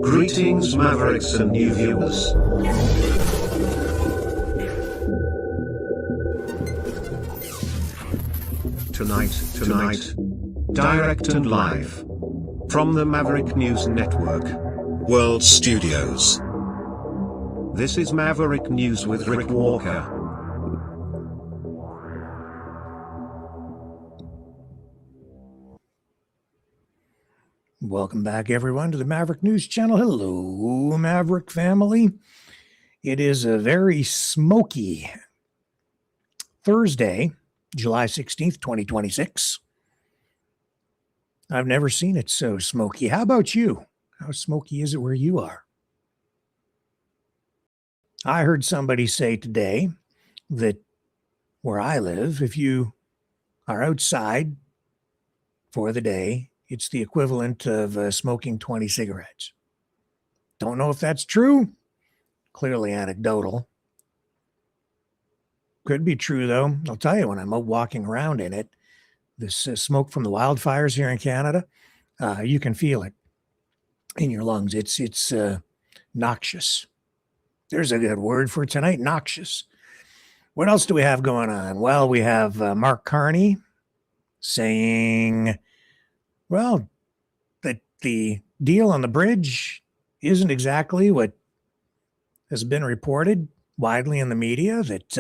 Greetings, Mavericks and new viewers. Tonight, direct and live from the Maverick News Network World Studios. This is Maverick News with Rick Walker. Welcome back, everyone, to the Maverick News Channel. Hello, Maverick family. It is a very smoky Thursday, July 16th, 2026. I've never seen it so smoky. How about you? How smoky is it where you are? I heard somebody say today that where I live, if you are outside for the day, it's the equivalent of smoking 20 cigarettes. Don't know if that's true. Clearly anecdotal. Could be true, though. I'll tell you, when I'm out walking around in it, this smoke from the wildfires here in Canada, you can feel it in your lungs. It's noxious. There's a good word for tonight, noxious. What else do we have going on? Well, we have Mark Carney saying, well, that the deal on the bridge isn't exactly what has been reported widely in the media, that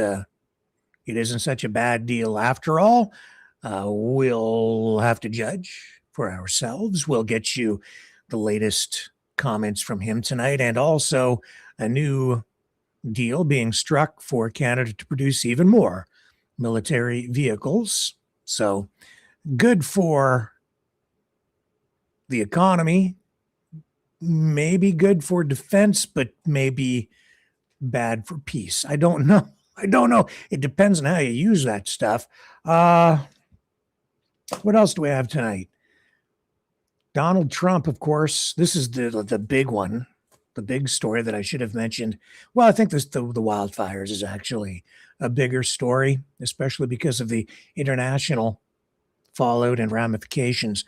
it isn't such a bad deal after all. We'll have to judge for ourselves. We'll get you the latest comments from him tonight, and also a new deal being struck for Canada to produce even more military vehicles. So good for the economy, maybe good for defense, but maybe bad for peace. I don't know. It depends on how you use that stuff. What else do we have tonight? Donald Trump, of course. This is the big one, the big story that I should have mentioned. Well, I think the wildfires is actually a bigger story, especially because of the international fallout and ramifications.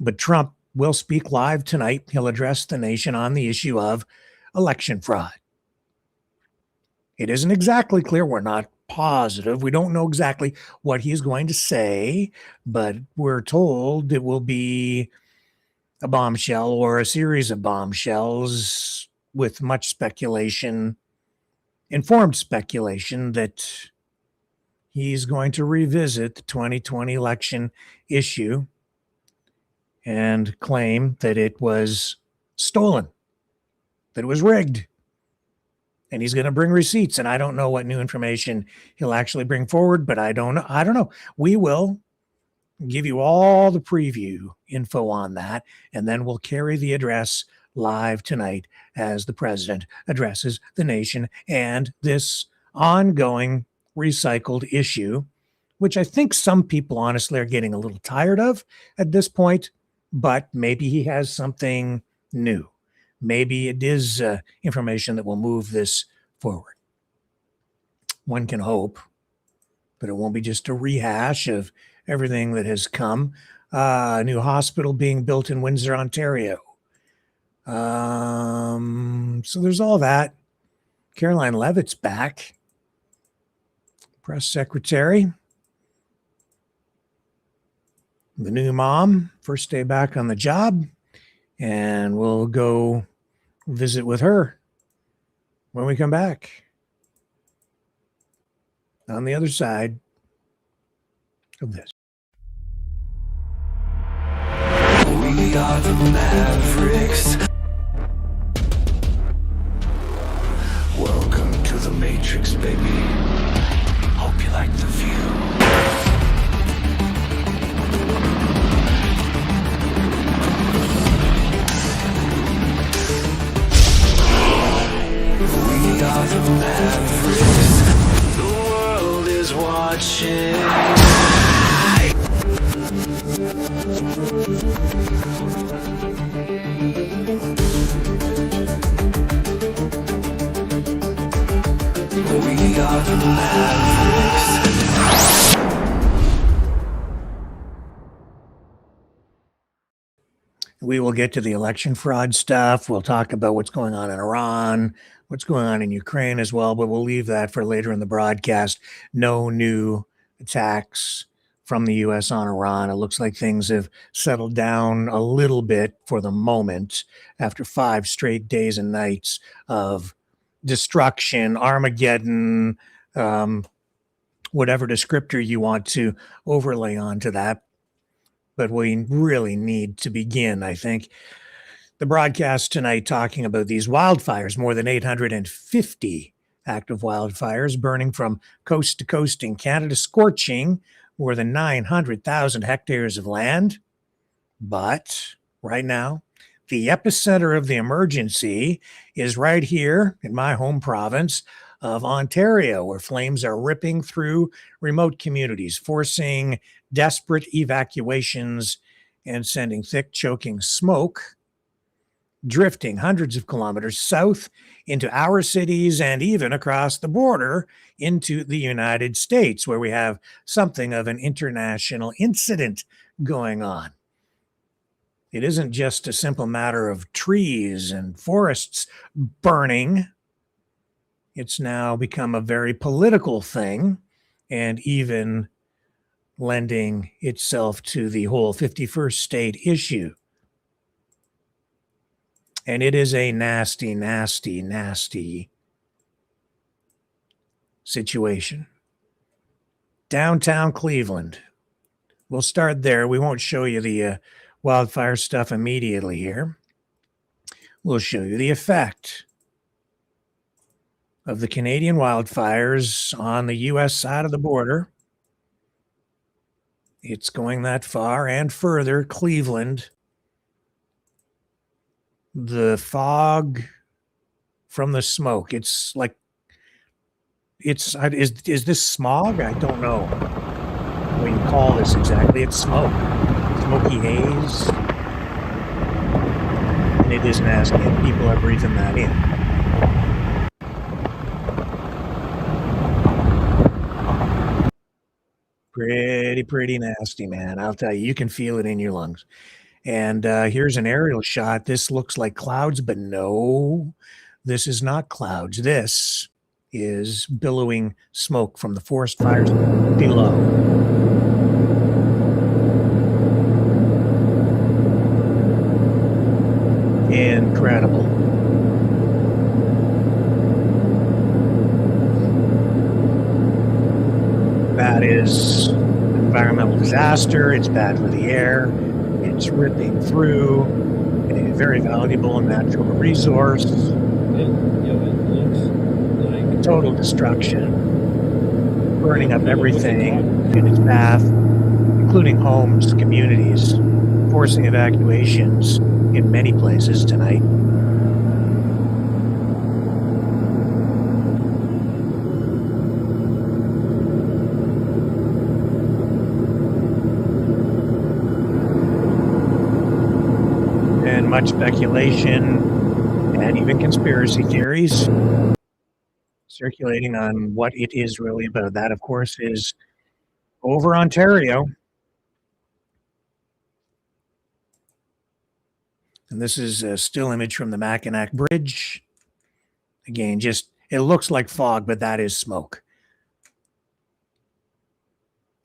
But Trump will speak live tonight. He'll address the nation on the issue of election fraud. It isn't exactly clear. We're not positive. We don't know exactly what he's going to say, but we're told it will be a bombshell or a series of bombshells with much speculation, informed speculation, that he's going to revisit the 2020 election issue and claim that it was stolen, that it was rigged. And he's going to bring receipts. And I don't know what new information he'll actually bring forward, but I don't know. We will give you all the preview info on that, and then we'll carry the address live tonight as the president addresses the nation and this ongoing recycled issue, which I think some people honestly are getting a little tired of at this point, but maybe he has something new. Maybe it is information that will move this forward. One can hope, but it won't be just a rehash of everything that has come. A new hospital being built in Windsor, Ontario. So there's all that. Caroline Leavitt's back. Press secretary. The new mom, first day back on the job. And we'll go visit with her when we come back on the other side of this. We are the Mavericks. Welcome to the Matrix, baby. Hope you like the view. We are the Mavericks. The world is watching. We are the Mavericks. We will get to the election fraud stuff. We'll talk about what's going on in Iran, what's going on in Ukraine as well, but we'll leave that for later in the broadcast. No new attacks from the U.S. on Iran. It looks like things have settled down a little bit for the moment after 5 straight days and nights of destruction, Armageddon, whatever descriptor you want to overlay onto that. But we really need to begin, I think, the broadcast tonight talking about these wildfires, more than 850 active wildfires burning from coast to coast in Canada, scorching more than 900,000 hectares of land. But right now, the epicenter of the emergency is right here in my home province of Ontario, where flames are ripping through remote communities, forcing desperate evacuations and sending thick, choking smoke drifting hundreds of kilometers south into our cities and even across the border into the United States, where we have something of an international incident going on. It isn't just a simple matter of trees and forests burning. It's now become a very political thing, and even lending itself to the whole 51st state issue. And it is a nasty, nasty, nasty situation. Downtown Cleveland. We'll start there. We won't show you the wildfire stuff immediately here. We'll show you the effect of the Canadian wildfires on the U.S. side of the border. It's going that far and further. Cleveland. The fog from the smoke. It's like, is this smog? I don't know what you call this exactly. It's smoke. Smoky haze. And it is nasty, and people are breathing that in. Pretty nasty, man. I'll tell you, you can feel it in your lungs. And here's an aerial shot. This looks like clouds, but no, this is not clouds. This is billowing smoke from the forest fires below. Incredible. That is an environmental disaster. It's bad for the air. It's ripping through a very valuable and natural resource. It looks like Total destruction, burning up everything in its path, including homes, communities, forcing evacuations in many places tonight. And much speculation and even conspiracy theories circulating on what it is really about. That, of course, is over Ontario. And this is a still image from the Mackinac Bridge. Again, just, it looks like fog, but that is smoke.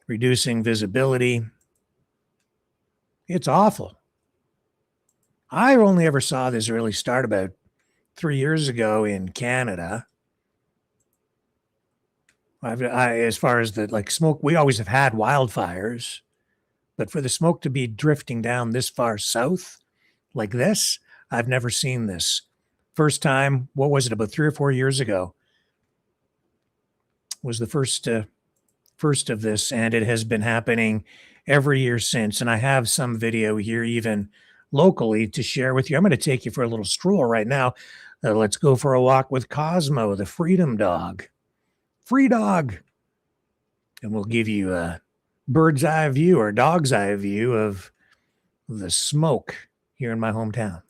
Reducing visibility. It's awful. I only ever saw this really start about 3 years ago in Canada. As far as the smoke, we always have had wildfires, but for the smoke to be drifting down this far south like this, I've never seen this. First time, what was it, about 3 or 4 years ago, was the first of this, and it has been happening every year since. And I have some video here, even locally, to share with you. I'm going to take you for a little stroll right now. Let's go for a walk with Cosmo, the freedom dog. Free dog. And we'll give you a bird's eye view or dog's eye view of the smoke here in my hometown.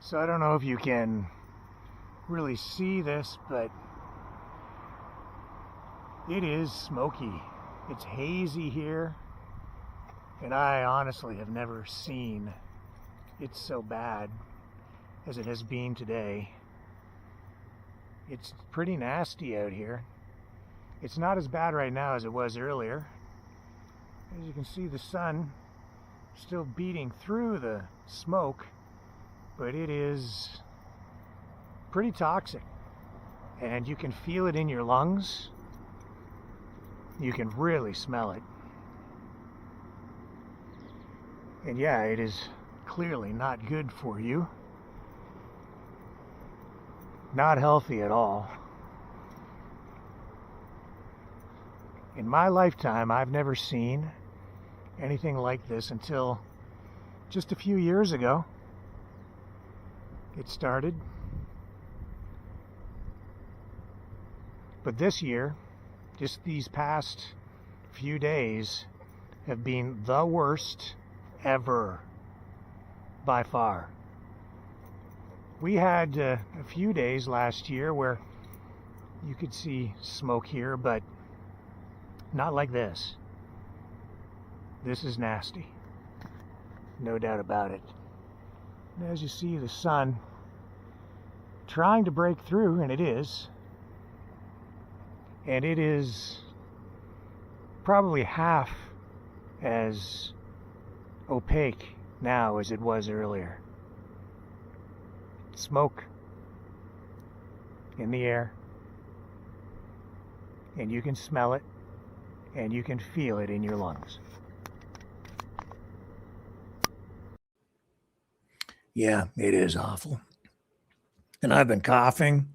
So I don't know if you can really see this, but it is smoky. It's hazy here, and I honestly have never seen it so bad as it has been today. It's pretty nasty out here. It's not as bad right now as it was earlier. As you can see, the sun still beating through the smoke, but it is pretty toxic, and you can feel it in your lungs. You can really smell it. And yeah, it is clearly not good for you. Not healthy at all. In my lifetime, I've never seen anything like this until just a few years ago. It started. But this year, just these past few days, have been the worst ever, by far. We had a few days last year where you could see smoke here, but not like this. This is nasty, no doubt about it. And as you see, the sun trying to break through, and it is. And it is probably half as opaque now as it was earlier. Smoke in the air, and you can smell it, and you can feel it in your lungs. Yeah, it is awful. And I've been coughing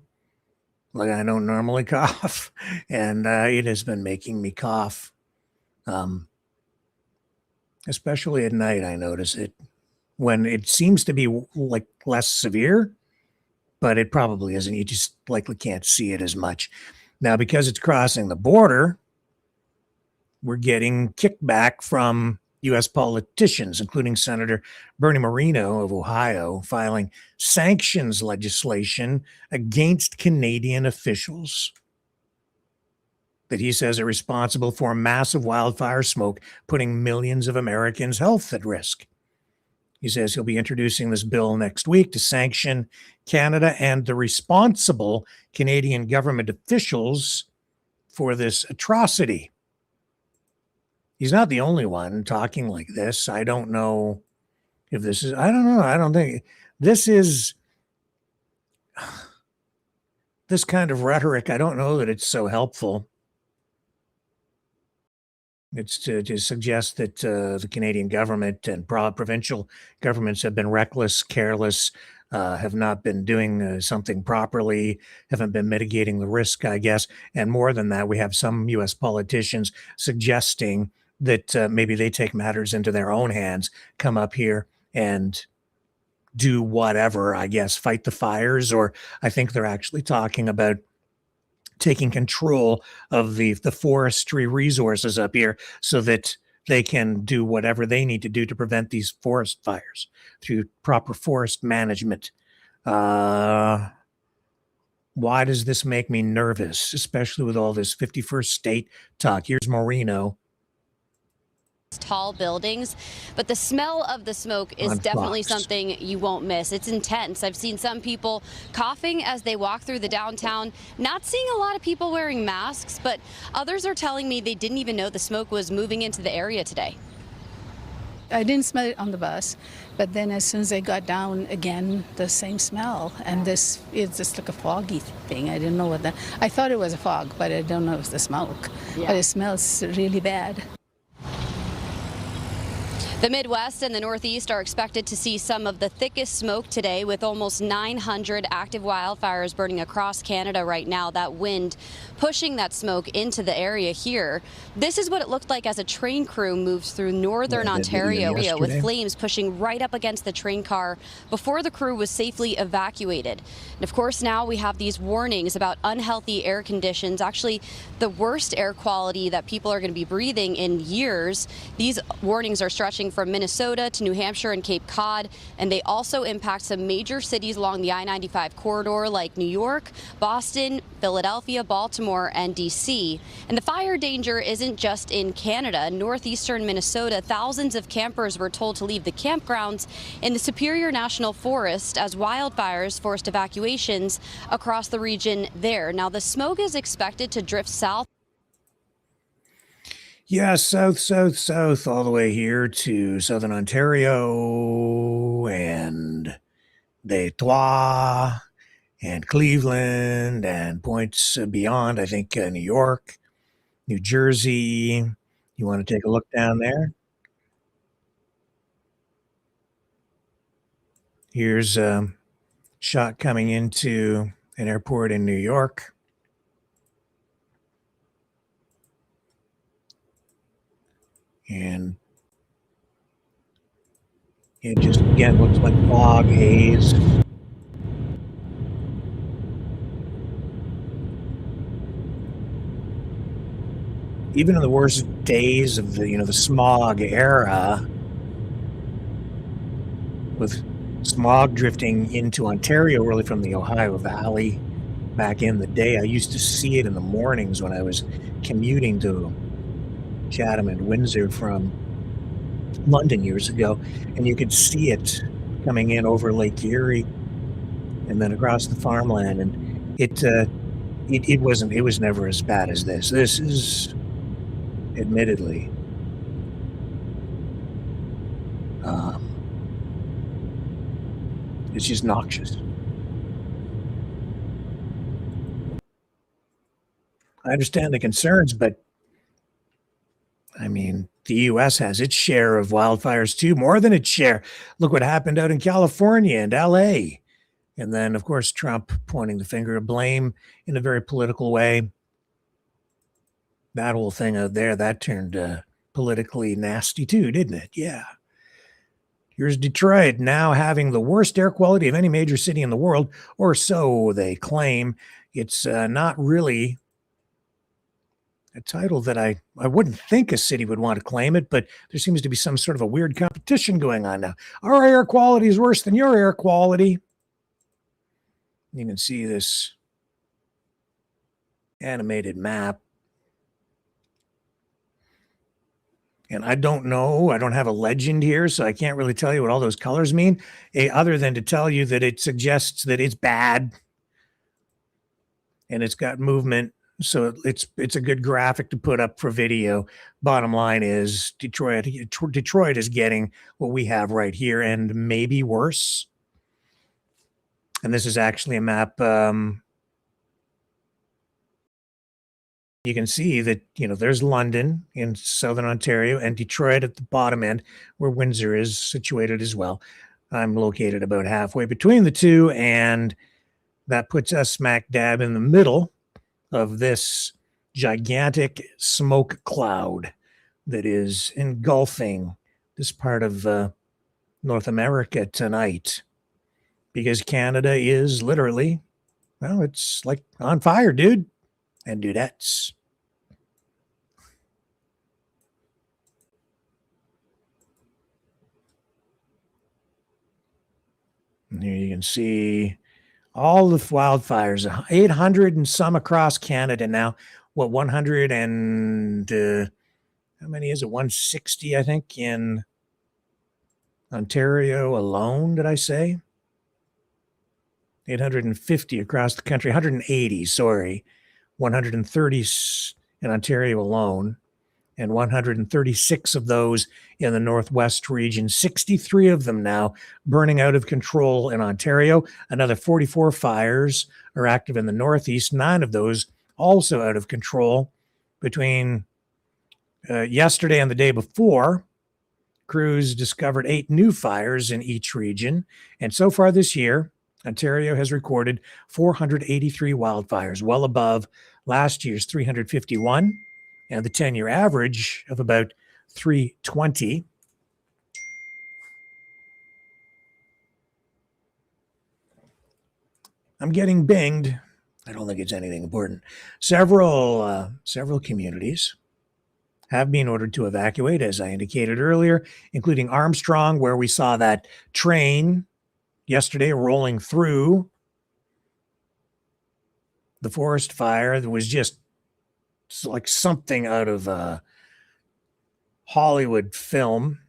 like I don't normally cough, and it has been making me cough. Especially at night, I notice it when it seems to be like less severe, but it probably isn't. You just likely can't see it as much. Now, because it's crossing the border, we're getting kickback from U.S. politicians, including Senator Bernie Moreno of Ohio, filing sanctions legislation against Canadian officials that he says are responsible for massive wildfire smoke, putting millions of Americans' health at risk. He says he'll be introducing this bill next week to sanction Canada and the responsible Canadian government officials for this atrocity. He's not the only one talking like this. I don't know if this is, I don't know. I don't think this is this kind of rhetoric. I don't know that it's so helpful. It's to suggest that the Canadian government and provincial governments have been reckless, careless, have not been doing something properly, haven't been mitigating the risk, I guess. And more than that, we have some U.S. politicians suggesting that maybe they take matters into their own hands, come up here and do whatever, I guess, fight the fires, or I think they're actually talking about taking control of the forestry resources up here so that they can do whatever they need to do to prevent these forest fires through proper forest management. Why does this make me nervous, especially with all this 51st state talk? Here's Moreno. Tall buildings, but the smell of the smoke is definitely something you won't miss. It's intense. I've seen some people coughing as they walk through the downtown, not seeing a lot of people wearing masks, but others are telling me they didn't even know the smoke was moving into the area today. I didn't smell it on the bus, but then as soon as I got down again, the same smell. And this is just like a foggy thing. I didn't know what that, I thought it was a fog, but I don't know if it's the smoke. Yeah. But it smells really bad. The Midwest and the Northeast are expected to see some of the thickest smoke today, with almost 900 active wildfires burning across Canada right now. That wind pushing that smoke into the area here. This is what it looked like as a train crew moved through northern Ontario, with flames pushing right up against the train car before the crew was safely evacuated. And of course, now we have these warnings about unhealthy air conditions, actually the worst air quality that people are going to be breathing in years. These warnings are stretching stretching from Minnesota to New Hampshire and Cape Cod, and they also impact some major cities along the I-95 corridor like New York, Boston, Philadelphia, Baltimore, and D.C. And the fire danger isn't just in Canada. Northeastern Minnesota, thousands of campers were told to leave the campgrounds in the Superior National Forest as wildfires forced evacuations across the region there. Now, the smoke is expected to drift south. Yeah, south, all the way here to southern Ontario and Detroit and Cleveland and points beyond, I think, New York, New Jersey. You want to take a look down there? Here's a shot coming into an airport in New York. And it just, again, looks like fog, haze. Even in the worst days of the smog era, with smog drifting into Ontario, really from the Ohio Valley back in the day, I used to see it in the mornings when I was commuting to Chatham and Windsor from London years ago, and you could see it coming in over Lake Erie and then across the farmland, and it was never as bad as this. This is admittedly it's just noxious. I understand the concerns, but I mean, the U.S. has its share of wildfires too, more than its share. Look what happened out in California and L.A. And then, of course, Trump pointing the finger of blame in a very political way. That whole thing out there, that turned politically nasty too, didn't it? Yeah. Here's Detroit now having the worst air quality of any major city in the world, or so they claim. It's not really a title that I wouldn't think a city would want to claim it, but there seems to be some sort of a weird competition going on now. Our air quality is worse than your air quality. You can see this animated map. And I don't know, I don't have a legend here, so I can't really tell you what all those colors mean, other than to tell you that it suggests that it's bad and it's got movement. So it's a good graphic to put up for video. Bottom line is Detroit is getting what we have right here and maybe worse. And this is actually a map. You can see that, there's London in southern Ontario and Detroit at the bottom end where Windsor is situated as well. I'm located about halfway between the two, and that puts us smack dab in the middle of this gigantic smoke cloud that is engulfing this part of North America tonight, because Canada is literally, well, it's like on fire, dude and dudettes. And here you can see all the wildfires, 800 and some across Canada now. What, 100 and how many is it? 160, I think, in Ontario alone, did I say? 850 across the country, 180, sorry. 130 in Ontario alone, and 136 of those in the Northwest region. 63 of them now burning out of control in Ontario. Another 44 fires are active in the Northeast. 9 of those also out of control. Between yesterday and the day before, crews discovered 8 new fires in each region. And so far this year, Ontario has recorded 483 wildfires, well above last year's 351 and the 10-year average of about 320. I'm getting binged. I don't think it's anything important. Several communities have been ordered to evacuate, as I indicated earlier, including Armstrong, where we saw that train yesterday rolling through the forest fire. That was just like something out of a Hollywood film.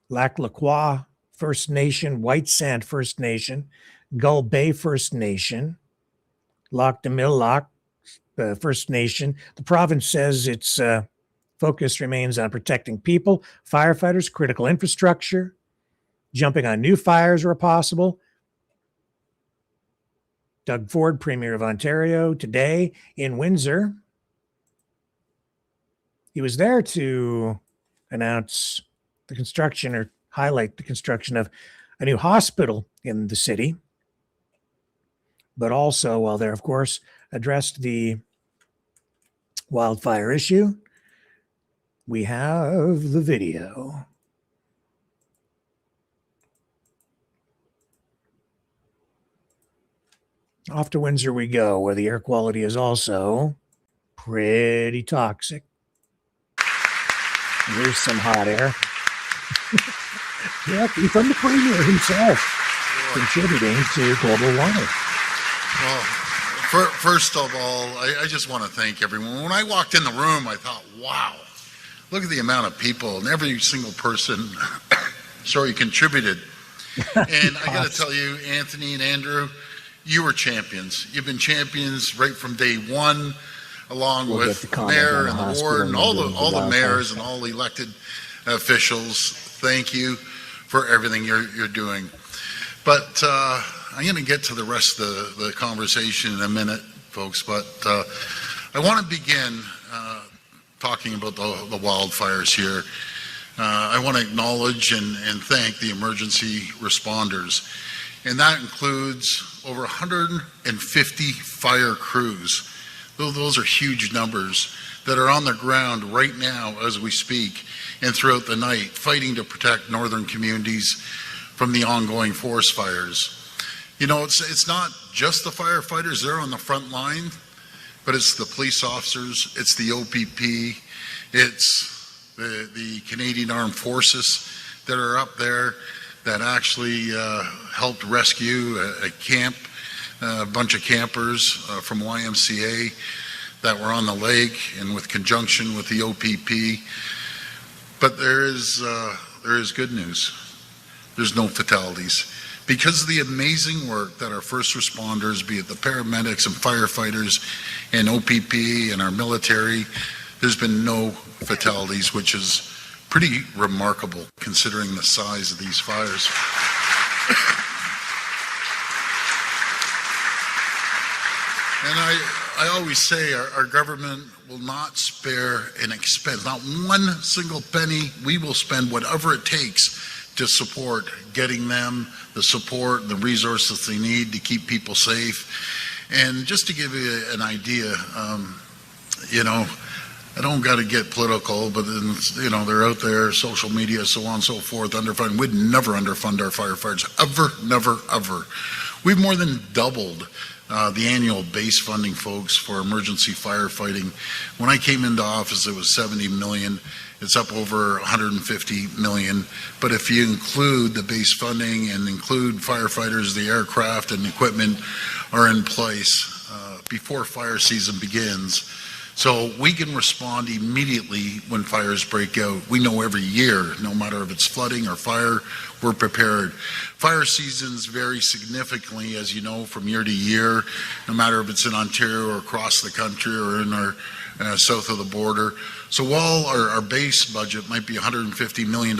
Lac La Croix First Nation, White Sand First Nation, Gull Bay First Nation, Lac de Mille Lac First Nation. The province says its focus remains on protecting people, firefighters, critical infrastructure, jumping on new fires where possible. Doug Ford, Premier of Ontario, today in Windsor. He was there to announce the construction or highlight the construction of a new hospital in the city. But also, while there, of course, addressed the wildfire issue. We have the video. Off to Windsor we go, where the air quality is also pretty toxic. There's some hot air. Yeah, from the Premier himself, contributing to global warming. Well, first of all, I just want to thank everyone. When I walked in the room, I thought, wow, look at the amount of people, and every single person, contributed. And I got to tell you, Anthony and Andrew, you were champions. You've been champions right from day one, along with the mayor and the ward and all the mayors and all the elected officials. Thank you for everything you're doing. But I'm going to get to the rest of the conversation in a minute, folks. But I want to begin talking about the wildfires here. I want to acknowledge and thank the emergency responders. And that includes over 150 fire crews. Those are huge numbers that are on the ground right now as we speak and throughout the night, fighting to protect northern communities from the ongoing forest fires. You know, it's not just the firefighters, they're on the front line, but it's the police officers, it's the OPP, it's the Canadian Armed Forces that are up there that actually helped rescue a bunch of campers from YMCA that were on the lake and with conjunction with the OPP. But there is good news. There's no fatalities. Because of the amazing work that our first responders, be it the paramedics and firefighters and OPP and our military, there's been no fatalities, which is pretty remarkable considering the size of these fires. And I always say our government will not spare an expense, not one single penny. We will spend whatever it takes to support getting them the support and the resources they need to keep people safe. And just to give you an idea, I don't got to get political, but they're out there, social media, so on and so forth, underfund. We'd never underfund our firefighters, ever, never, ever. We've more than doubled the annual base funding, folks, for emergency firefighting. When I came into office, it was $70 million. It's up over $150 million. But if you include the base funding and include firefighters, the aircraft and equipment are in place before fire season begins. So we can respond immediately when fires break out. We know every year, no matter if it's flooding or fire, we're prepared. Fire seasons vary significantly, as you know, from year to year, no matter if it's in Ontario or across the country or in our south of the border. So while our base budget might be $150 million,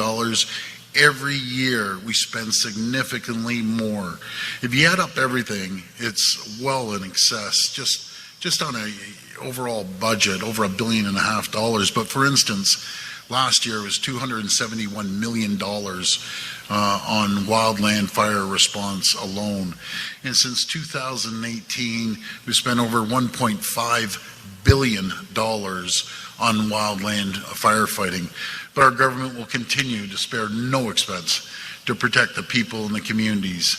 every year we spend significantly more. If you add up everything, it's well in excess, just on a overall budget, over $1.5 billion. But for instance, last year it was $271 million on wildland fire response alone. And since 2018, we spent over $1.5 billion on wildland firefighting. But our government will continue to spare no expense to protect the people and the communities.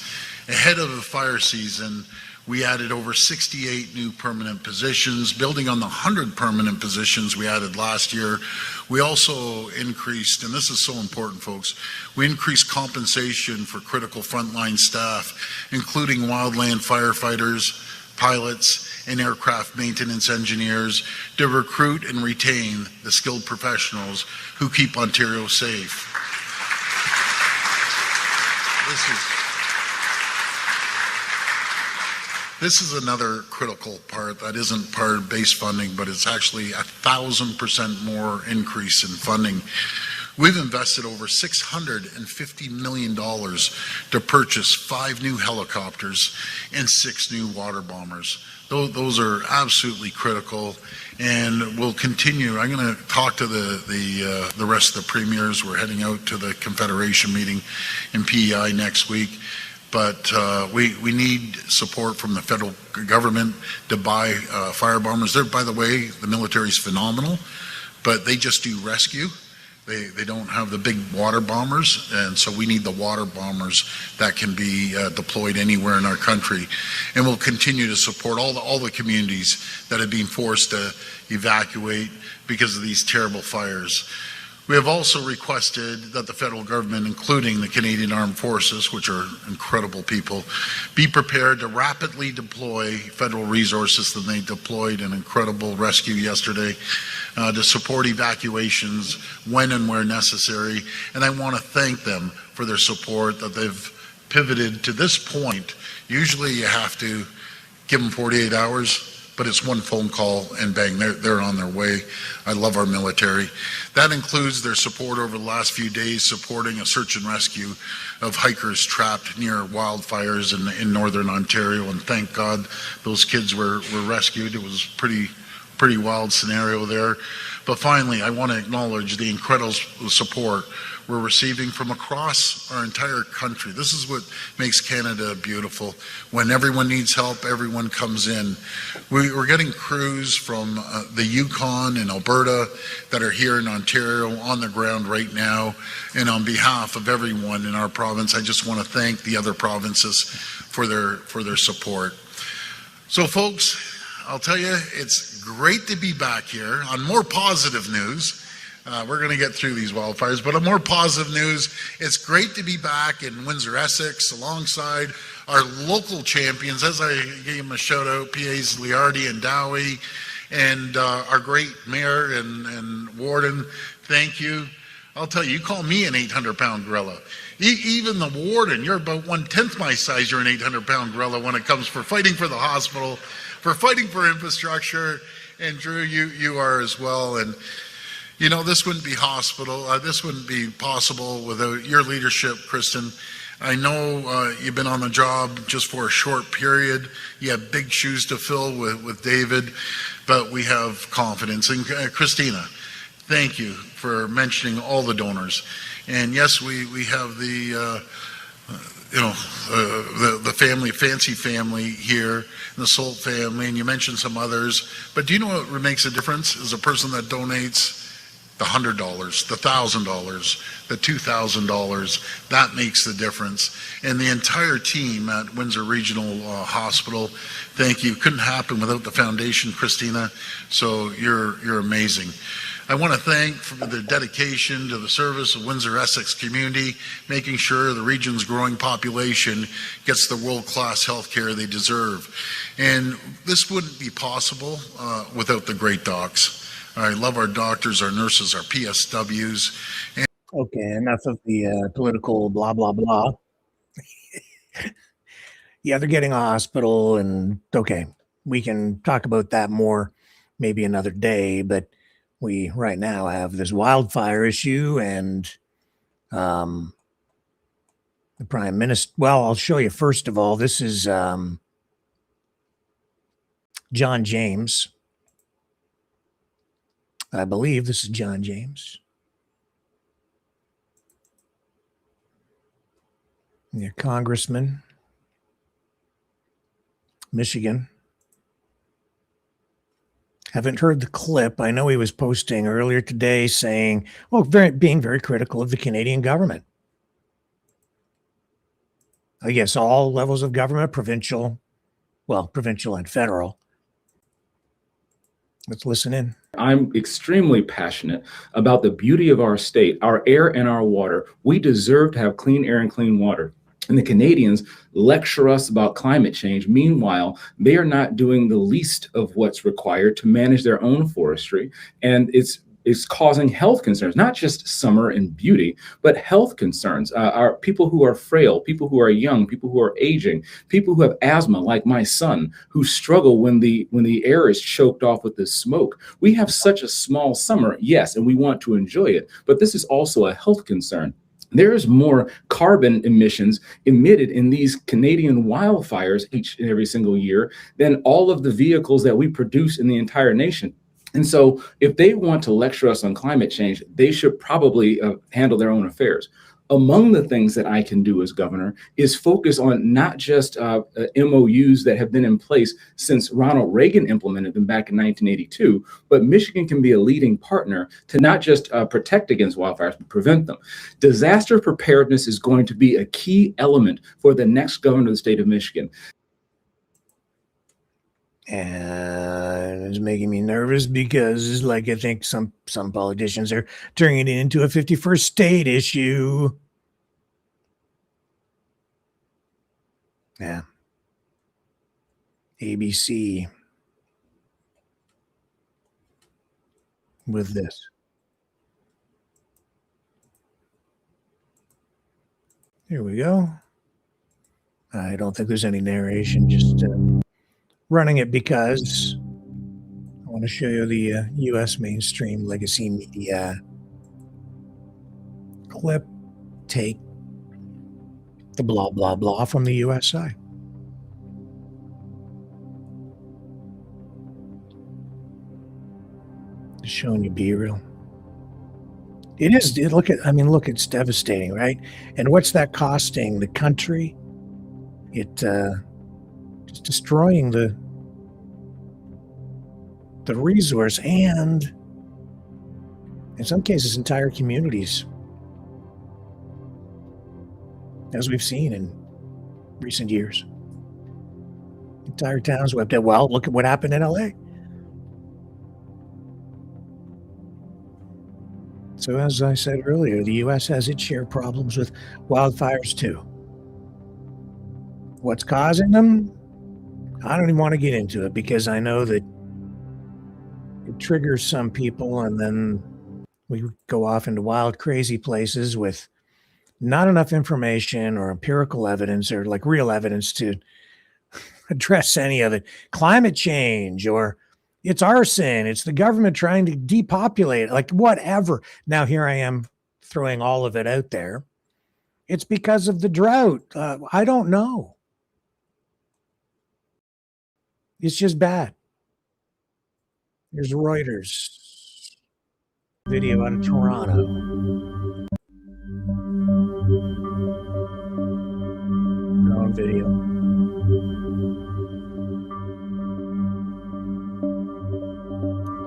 Ahead of the fire season, we added over 68 new permanent positions, building on the 100 permanent positions we added last year. We also increased, and this is so important, folks, we increased compensation for critical frontline staff, including wildland firefighters, pilots, and aircraft maintenance engineers, to recruit and retain the skilled professionals who keep Ontario safe. This is another critical part that isn't part of base funding, but it's actually 1,000% more increase in funding. We've invested over $650 million to purchase 5 new helicopters and 6 new water bombers. Those are absolutely critical, and we'll continue. I'm going to talk to the rest of the premiers. We're heading out to the Confederation meeting in PEI next week. But we need support from the federal government to buy fire bombers. By the way, the military is phenomenal, but they just do rescue. They don't have the big water bombers, and so we need the water bombers that can be deployed anywhere in our country. And we'll continue to support all the communities that have been forced to evacuate because of these terrible fires. We have also requested that the federal government, including the Canadian Armed Forces, which are incredible people, be prepared to rapidly deploy federal resources. That they deployed an incredible rescue yesterday to support evacuations when and where necessary. And I want to thank them for their support, that they've pivoted to this point. Usually you have to give them 48 hours. But it's one phone call and bang, they're on their way. I love our military. That includes their support over the last few days, supporting a search and rescue of hikers trapped near wildfires in northern Ontario. And thank God those kids were rescued. It was pretty wild scenario there. But finally, I want to acknowledge the incredible support we're receiving from across our entire country. This is what makes Canada beautiful. When everyone needs help, everyone comes in. We're getting crews from the Yukon and Alberta that are here in Ontario on the ground right now. And on behalf of everyone in our province, I just want to thank the other provinces for their support. So folks, I'll tell you, it's great to be back here. On more positive news, we're going to get through these wildfires, but on more positive news, it's great to be back in Windsor, Essex, alongside our local champions. As I gave them a shout out, PA's Liardi and Dowie, and our great mayor and warden, thank you. I'll tell you, you call me an 800-pound gorilla. Even the warden, you're about 1/10 my size, you're an 800-pound gorilla when it comes for fighting for the hospital, for fighting for infrastructure, and Drew, you are as well. And you know, this wouldn't be this wouldn't be possible without your leadership, Kristen. I know you've been on the job just for a short period. You have big shoes to fill with David, but we have confidence. And Christina, thank you for mentioning all the donors. And yes, we have the family, Fancy family here, the Salt family, and you mentioned some others. But do you know what makes a difference? Is a person that donates the $100, the $1,000, the $2,000, that makes the difference. And the entire team at Windsor Regional Hospital, thank you. Couldn't happen without the foundation, Christina. So you're amazing. I want to thank for the dedication to the service of Windsor Essex community, making sure the region's growing population gets the world-class health care they deserve. And this wouldn't be possible without the great docs. I love our doctors, our nurses, our PSWs. Okay, enough of the political blah, blah, blah. Yeah, they're getting a hospital, and okay, we can talk about that more maybe another day, but we right now have this wildfire issue, and the Prime Minister, well, I'll show you first of all, this is John James. I believe this is John James. Yeah, Congressman, Michigan. Haven't heard the clip. I know he was posting earlier today saying, being very critical of the Canadian government. I guess all levels of government, provincial and federal. Let's listen in. I'm extremely passionate about the beauty of our state, our air and our water. We deserve to have clean air and clean water. And the Canadians lecture us about climate change. Meanwhile, they are not doing the least of what's required to manage their own forestry. And it's causing health concerns, not just summer and beauty, but health concerns. Our people who are frail, people who are young, people who are aging, people who have asthma, like my son, who struggle when the air is choked off with this smoke. We have such a small summer, yes, and we want to enjoy it, but this is also a health concern. There is more carbon emissions emitted in these Canadian wildfires each and every single year than all of the vehicles that we produce in the entire nation. And so if they want to lecture us on climate change, they should probably handle their own affairs. Among the things that I can do as governor is focus on not just MOUs that have been in place since Ronald Reagan implemented them back in 1982, but Michigan can be a leading partner to not just protect against wildfires, but prevent them. Disaster preparedness is going to be a key element for the next governor of the state of Michigan. And it's making me nervous because, like, I think some politicians are turning it into a 51st state issue. Yeah. ABC with this. Here we go. I don't think there's any narration, just running it because I want to show you the U.S. mainstream legacy media clip. Take the blah, blah, blah from the U.S. side. Just showing you B-reel. It is. Look, it's devastating, right? And what's that costing the country? It's destroying the resource and, in some cases, entire communities, as we've seen in recent years. Entire towns wiped out. Well, look at what happened in LA. So, as I said earlier, the U.S. has its share of problems with wildfires too. What's causing them? I don't even want to get into it because I know that it triggers some people, and then we go off into wild, crazy places with not enough information or empirical evidence or like real evidence to address any of it. Climate change, or it's arson, it's the government trying to depopulate, like whatever. Now here I am throwing all of it out there. It's because of the drought. I don't know. It's just bad. Here's Reuters video out of Toronto. Drone video.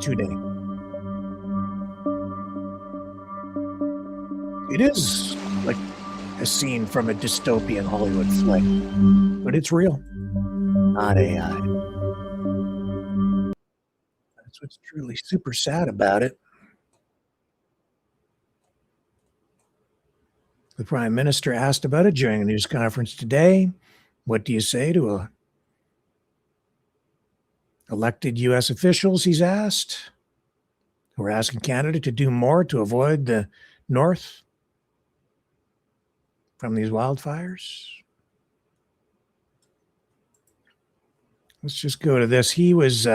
Today. It is like a scene from a dystopian Hollywood flick, but it's real, not AI. That's what's truly super sad about it. The Prime Minister asked about it during a news conference today. What do you say to elected U.S. officials, he's asked, who are asking Canada to do more to avoid the north from these wildfires? Let's just go to this. He was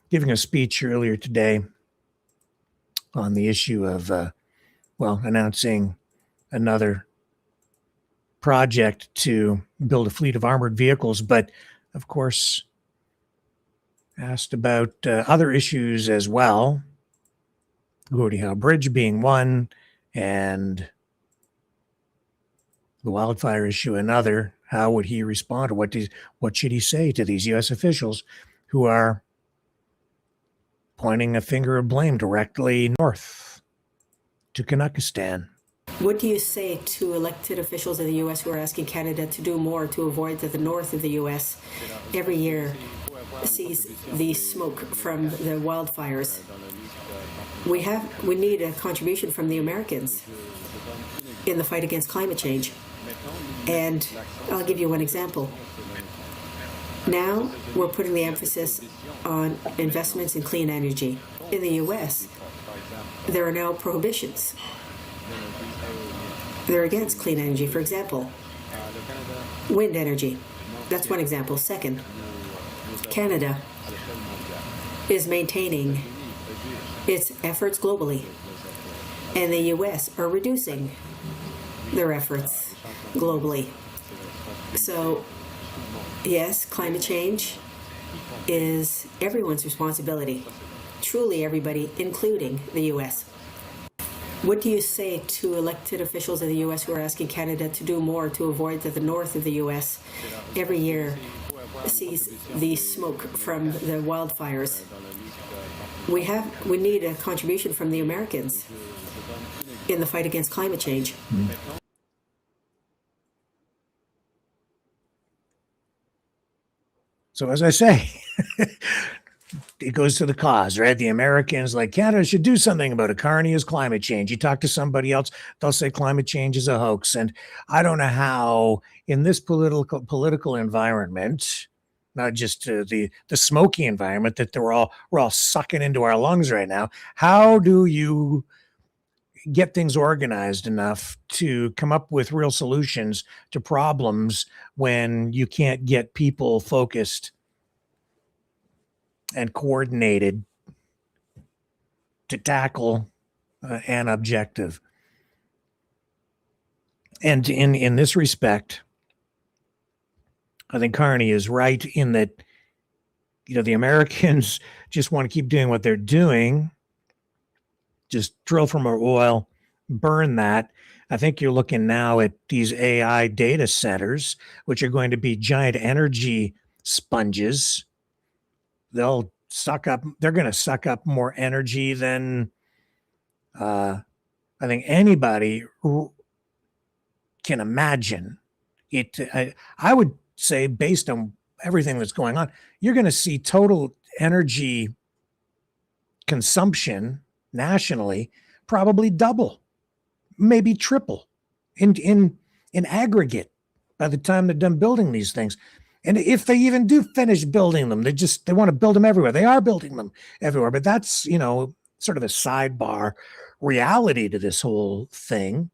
giving a speech earlier today on the issue of, announcing another project to build a fleet of armored vehicles, but of course asked about other issues as well. Gordie Howe Bridge being one, and the wildfire issue another. How would he respond, or what should he say to these U.S. officials who are pointing a finger of blame directly north to Kanakistan? What do you say to elected officials in the U.S. who are asking Canada to do more to avoid that the north of the U.S. every year sees the smoke from the wildfires? We need a contribution from the Americans in the fight against climate change. And I'll give you one example. Now we're putting the emphasis on investments in clean energy. In the U.S., there are now prohibitions. They're against clean energy. For example, wind energy. That's one example. Second, Canada is maintaining its efforts globally, and the U.S. are reducing their efforts globally. So, yes, climate change is everyone's responsibility, truly everybody, including the U.S. What do you say to elected officials in the U.S. who are asking Canada to do more to avoid that the north of the U.S. every year sees the smoke from the wildfires? We need a contribution from the Americans in the fight against climate change. So as I say, it goes to the cause, right? The Americans, like, Canada should do something about it. Carney is climate change. You talk to somebody else, they'll say climate change is a hoax. And I don't know how in this political environment, not just the smoky environment that we're all sucking into our lungs right now, how do you get things organized enough to come up with real solutions to problems when you can't get people focused and coordinated to tackle an objective? And in this respect, I think Carney is right in that, the Americans just want to keep doing what they're doing. Just drill from our oil, burn that. I think you're looking now at these AI data centers, which are going to be giant energy sponges. They're going to suck up more energy than I think anybody can imagine. I would say, based on everything that's going on, you're going to see total energy consumption nationally probably double, maybe triple in aggregate by the time they're done building these things. And if they even do finish building them, they want to build them everywhere. They are building them everywhere, but that's, sort of a sidebar reality to this whole thing.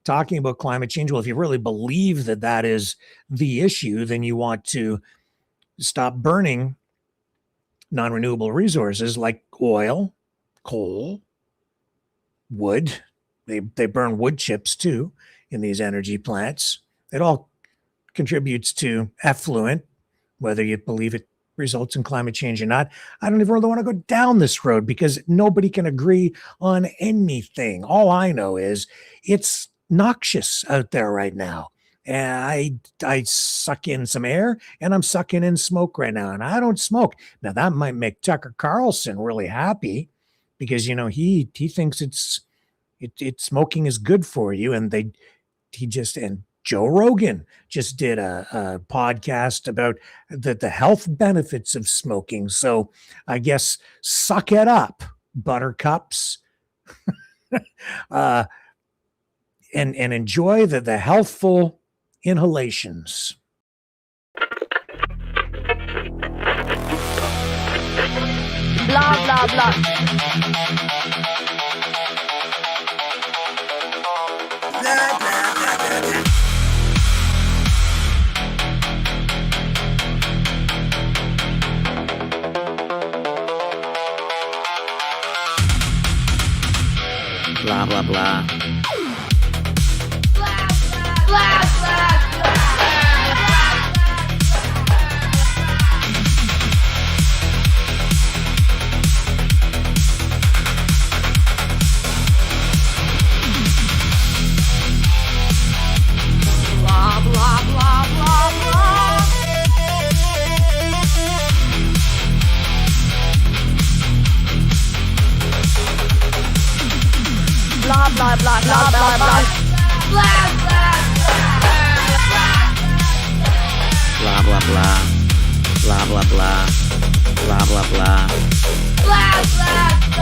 Talking about climate change, well, if you really believe that that is the issue, then you want to stop burning non-renewable resources like oil, coal, wood. They burn wood chips too in these energy plants. It all contributes to effluent, whether you believe it results in climate change or not. I don't even really want to go down this road because nobody can agree on anything. All I know is it's noxious out there right now. And I suck in some air and I'm sucking in smoke right now. And I don't smoke. Now that might make Tucker Carlson really happy because, he thinks it's smoking is good for you. And and Joe Rogan just did a podcast about the health benefits of smoking. So I guess suck it up, buttercups. And enjoy the healthful inhalations. Blah, blah, blah. Blah, blah, blah. Blah, blah, blah, blah, blah, blah. Blah blah blah. Blah blah blah. Blah blah blah. Blah blah blah.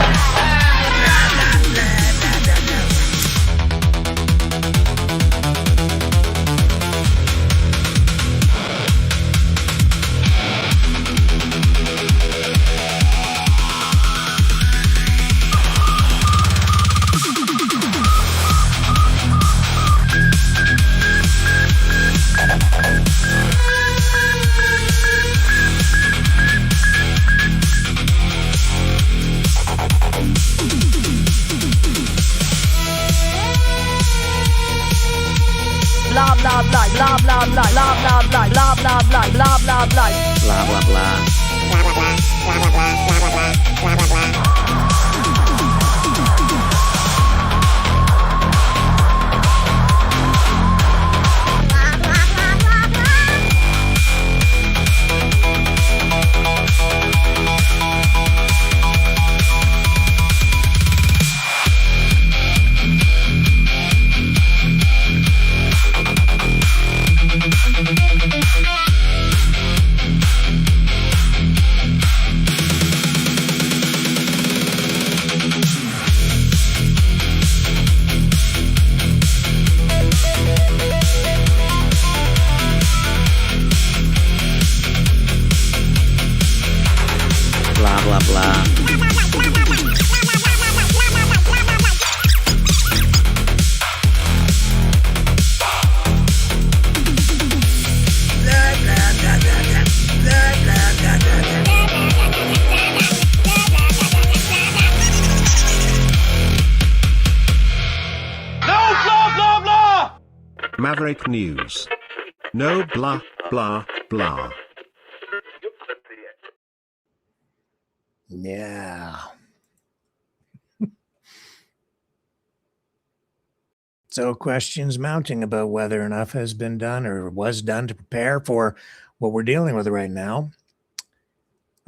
Blah blah blah blah blah blah blah blah blah blah blah blah blah blah blah Blah blah blah. Blah blah blah. Blah blah blah. Blah blah blah. Blah blah blah. Blah blah blah. Maverick News. No blah, blah, blah. Yeah. So questions mounting about whether enough has been done or was done to prepare for what we're dealing with right now.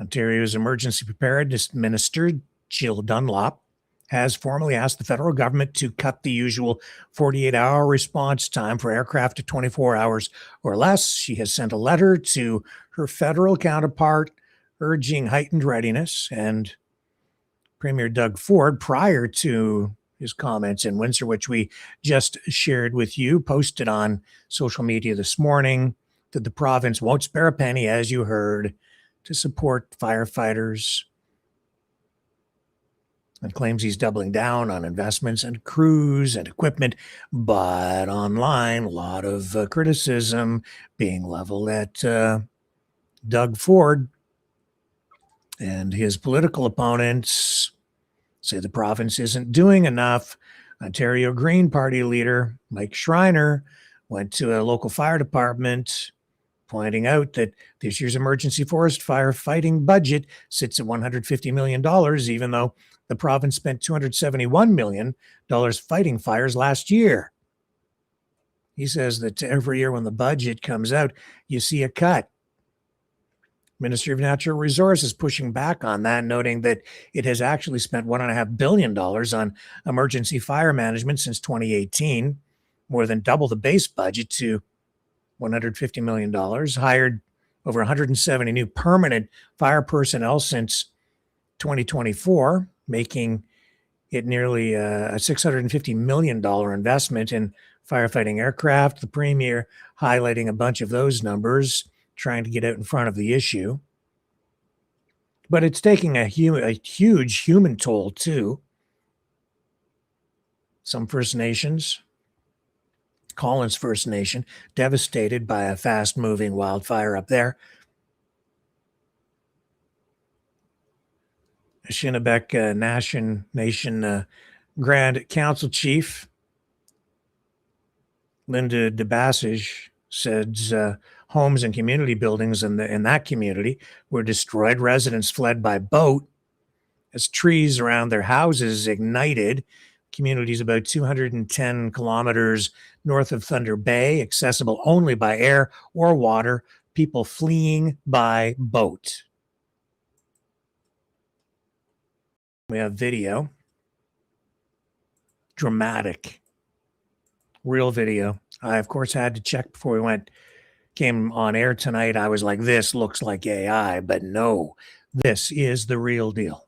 Ontario's Emergency Preparedness Minister, Jill Dunlop, has formally asked the federal government to cut the usual 48-hour response time for aircraft to 24 hours or less. She has sent a letter to her federal counterpart urging heightened readiness, and Premier Doug Ford, prior to his comments in Windsor, which we just shared with you, posted on social media this morning that the province won't spare a penny, as you heard, to support firefighters, and claims he's doubling down on investments and crews and equipment. But online, a lot of criticism being leveled at Doug Ford, and his political opponents say the province isn't doing enough. Ontario Green Party leader Mike Schreiner went to a local fire department pointing out that this year's emergency forest firefighting budget sits at $150 million, even though the province spent $271 million fighting fires last year. He says that every year when the budget comes out, you see a cut. Ministry of Natural Resources pushing back on that, noting that it has actually spent $1.5 billion on emergency fire management since 2018, more than double the base budget to $150 million, hired over 170 new permanent fire personnel since 2024, making it nearly a $650 million investment in firefighting aircraft. The Premier highlighting a bunch of those numbers, trying to get out in front of the issue. But it's taking a huge human toll, too. Some First Nations, Collins First Nation, devastated by a fast-moving wildfire up there. Shinnebec Nation Grand Council Chief Linda DeBassage says homes and community buildings in that community were destroyed. Residents fled by boat as trees around their houses ignited. Community is about 210 kilometers north of Thunder Bay, accessible only by air or water. People fleeing by boat. We have video. Dramatic. Real video. I, of course, had to check before we came on air tonight. I was like, this looks like AI, but no, this is the real deal.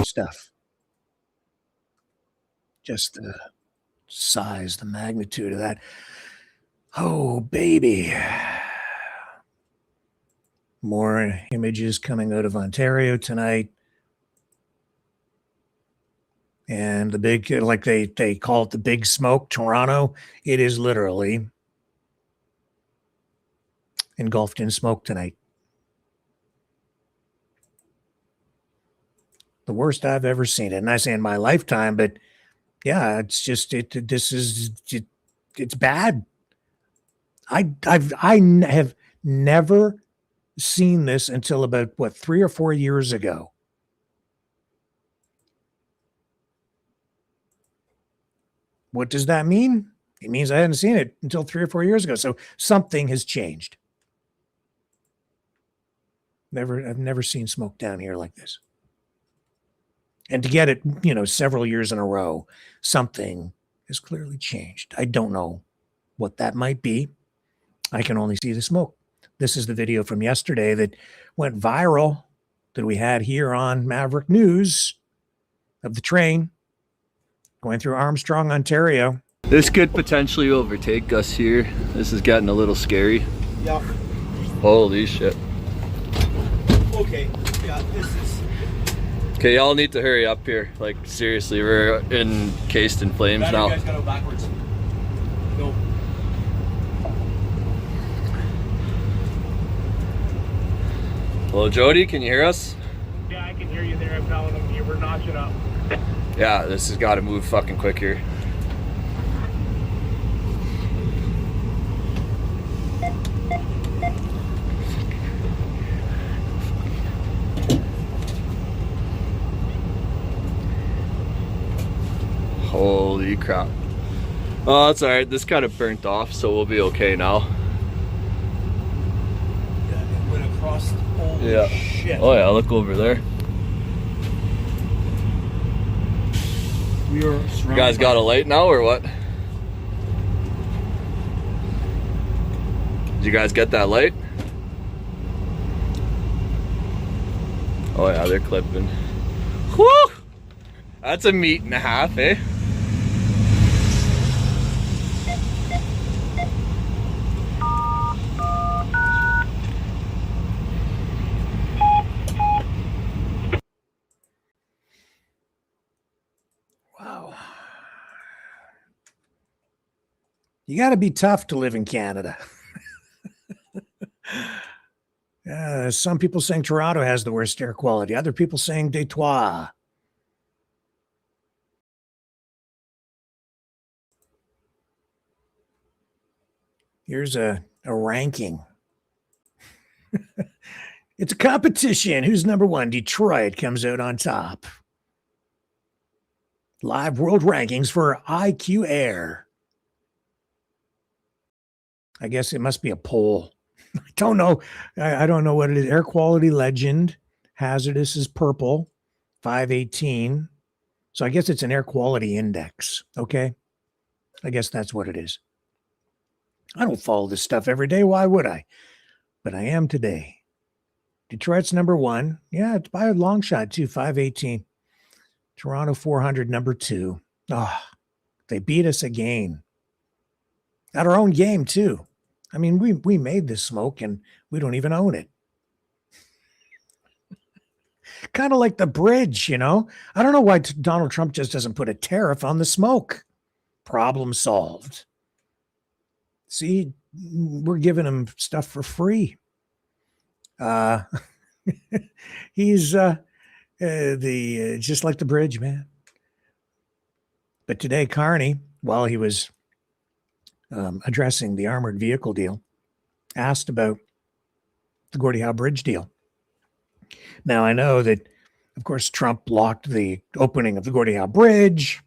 Stuff. Just the size, the magnitude of that. Oh, baby. More images coming out of Ontario tonight. And the big, like they call it the big smoke, Toronto. It is literally engulfed in smoke tonight. The worst I've ever seen it. And I say in my lifetime, but yeah, it's just, it's bad. I have never seen this until about 3 or 4 years ago. What does that mean? It means I hadn't seen it until 3 or 4 years ago. So something has changed. I've never seen smoke down here like this. And to get it, several years in a row, something has clearly changed. I don't know what that might be. I can only see the smoke. This is the video from yesterday that went viral that we had here on Maverick News of the train going through Armstrong, Ontario. This could potentially overtake us here. This is getting a little scary. Yeah. Holy shit. Okay. Yeah, this is... Okay, y'all need to hurry up here. Like, seriously, we're encased in flames now. You guys gotta go backwards. Go. Hello, Jody, can you hear us? Yeah, I can hear you there. I'm telling them you were notching up. Yeah, this has got to move fucking quick here. Holy crap. Oh, that's alright. This kind of burnt off, so we'll be okay now. Yeah, it went across. Holy shit. Oh yeah, look over there. We are You guys got a light now or what? Did you guys get that light? Oh yeah, they're clipping. Whew! That's a meat and a half, eh? Wow. You got to be tough to live in Canada. Some people saying Toronto has the worst air quality. Other people saying Detroit. Here's a ranking. It's a competition. Who's number one? Detroit comes out on top. Live world rankings for IQ Air. I guess it must be a poll. I don't know. I don't know what it is. Air quality legend. Hazardous is purple. 518. So I guess it's an air quality index. Okay. I guess that's what it is. I don't follow this stuff every day. Why would I? But I am today. Detroit's number one. Yeah, it's by a long shot too. 518. Toronto 400, number two. Oh, they beat us again. At our own game too. I mean, we made this smoke and we don't even own it. Kind of like the bridge, I don't know why Donald Trump just doesn't put a tariff on the smoke. Problem solved. See, we're giving him stuff for free. He's just like the bridge, man. But today, Carney, while he was addressing the armored vehicle deal, asked about the Gordie Howe Bridge deal. Now, I know that, of course, Trump blocked the opening of the Gordie Howe Bridge.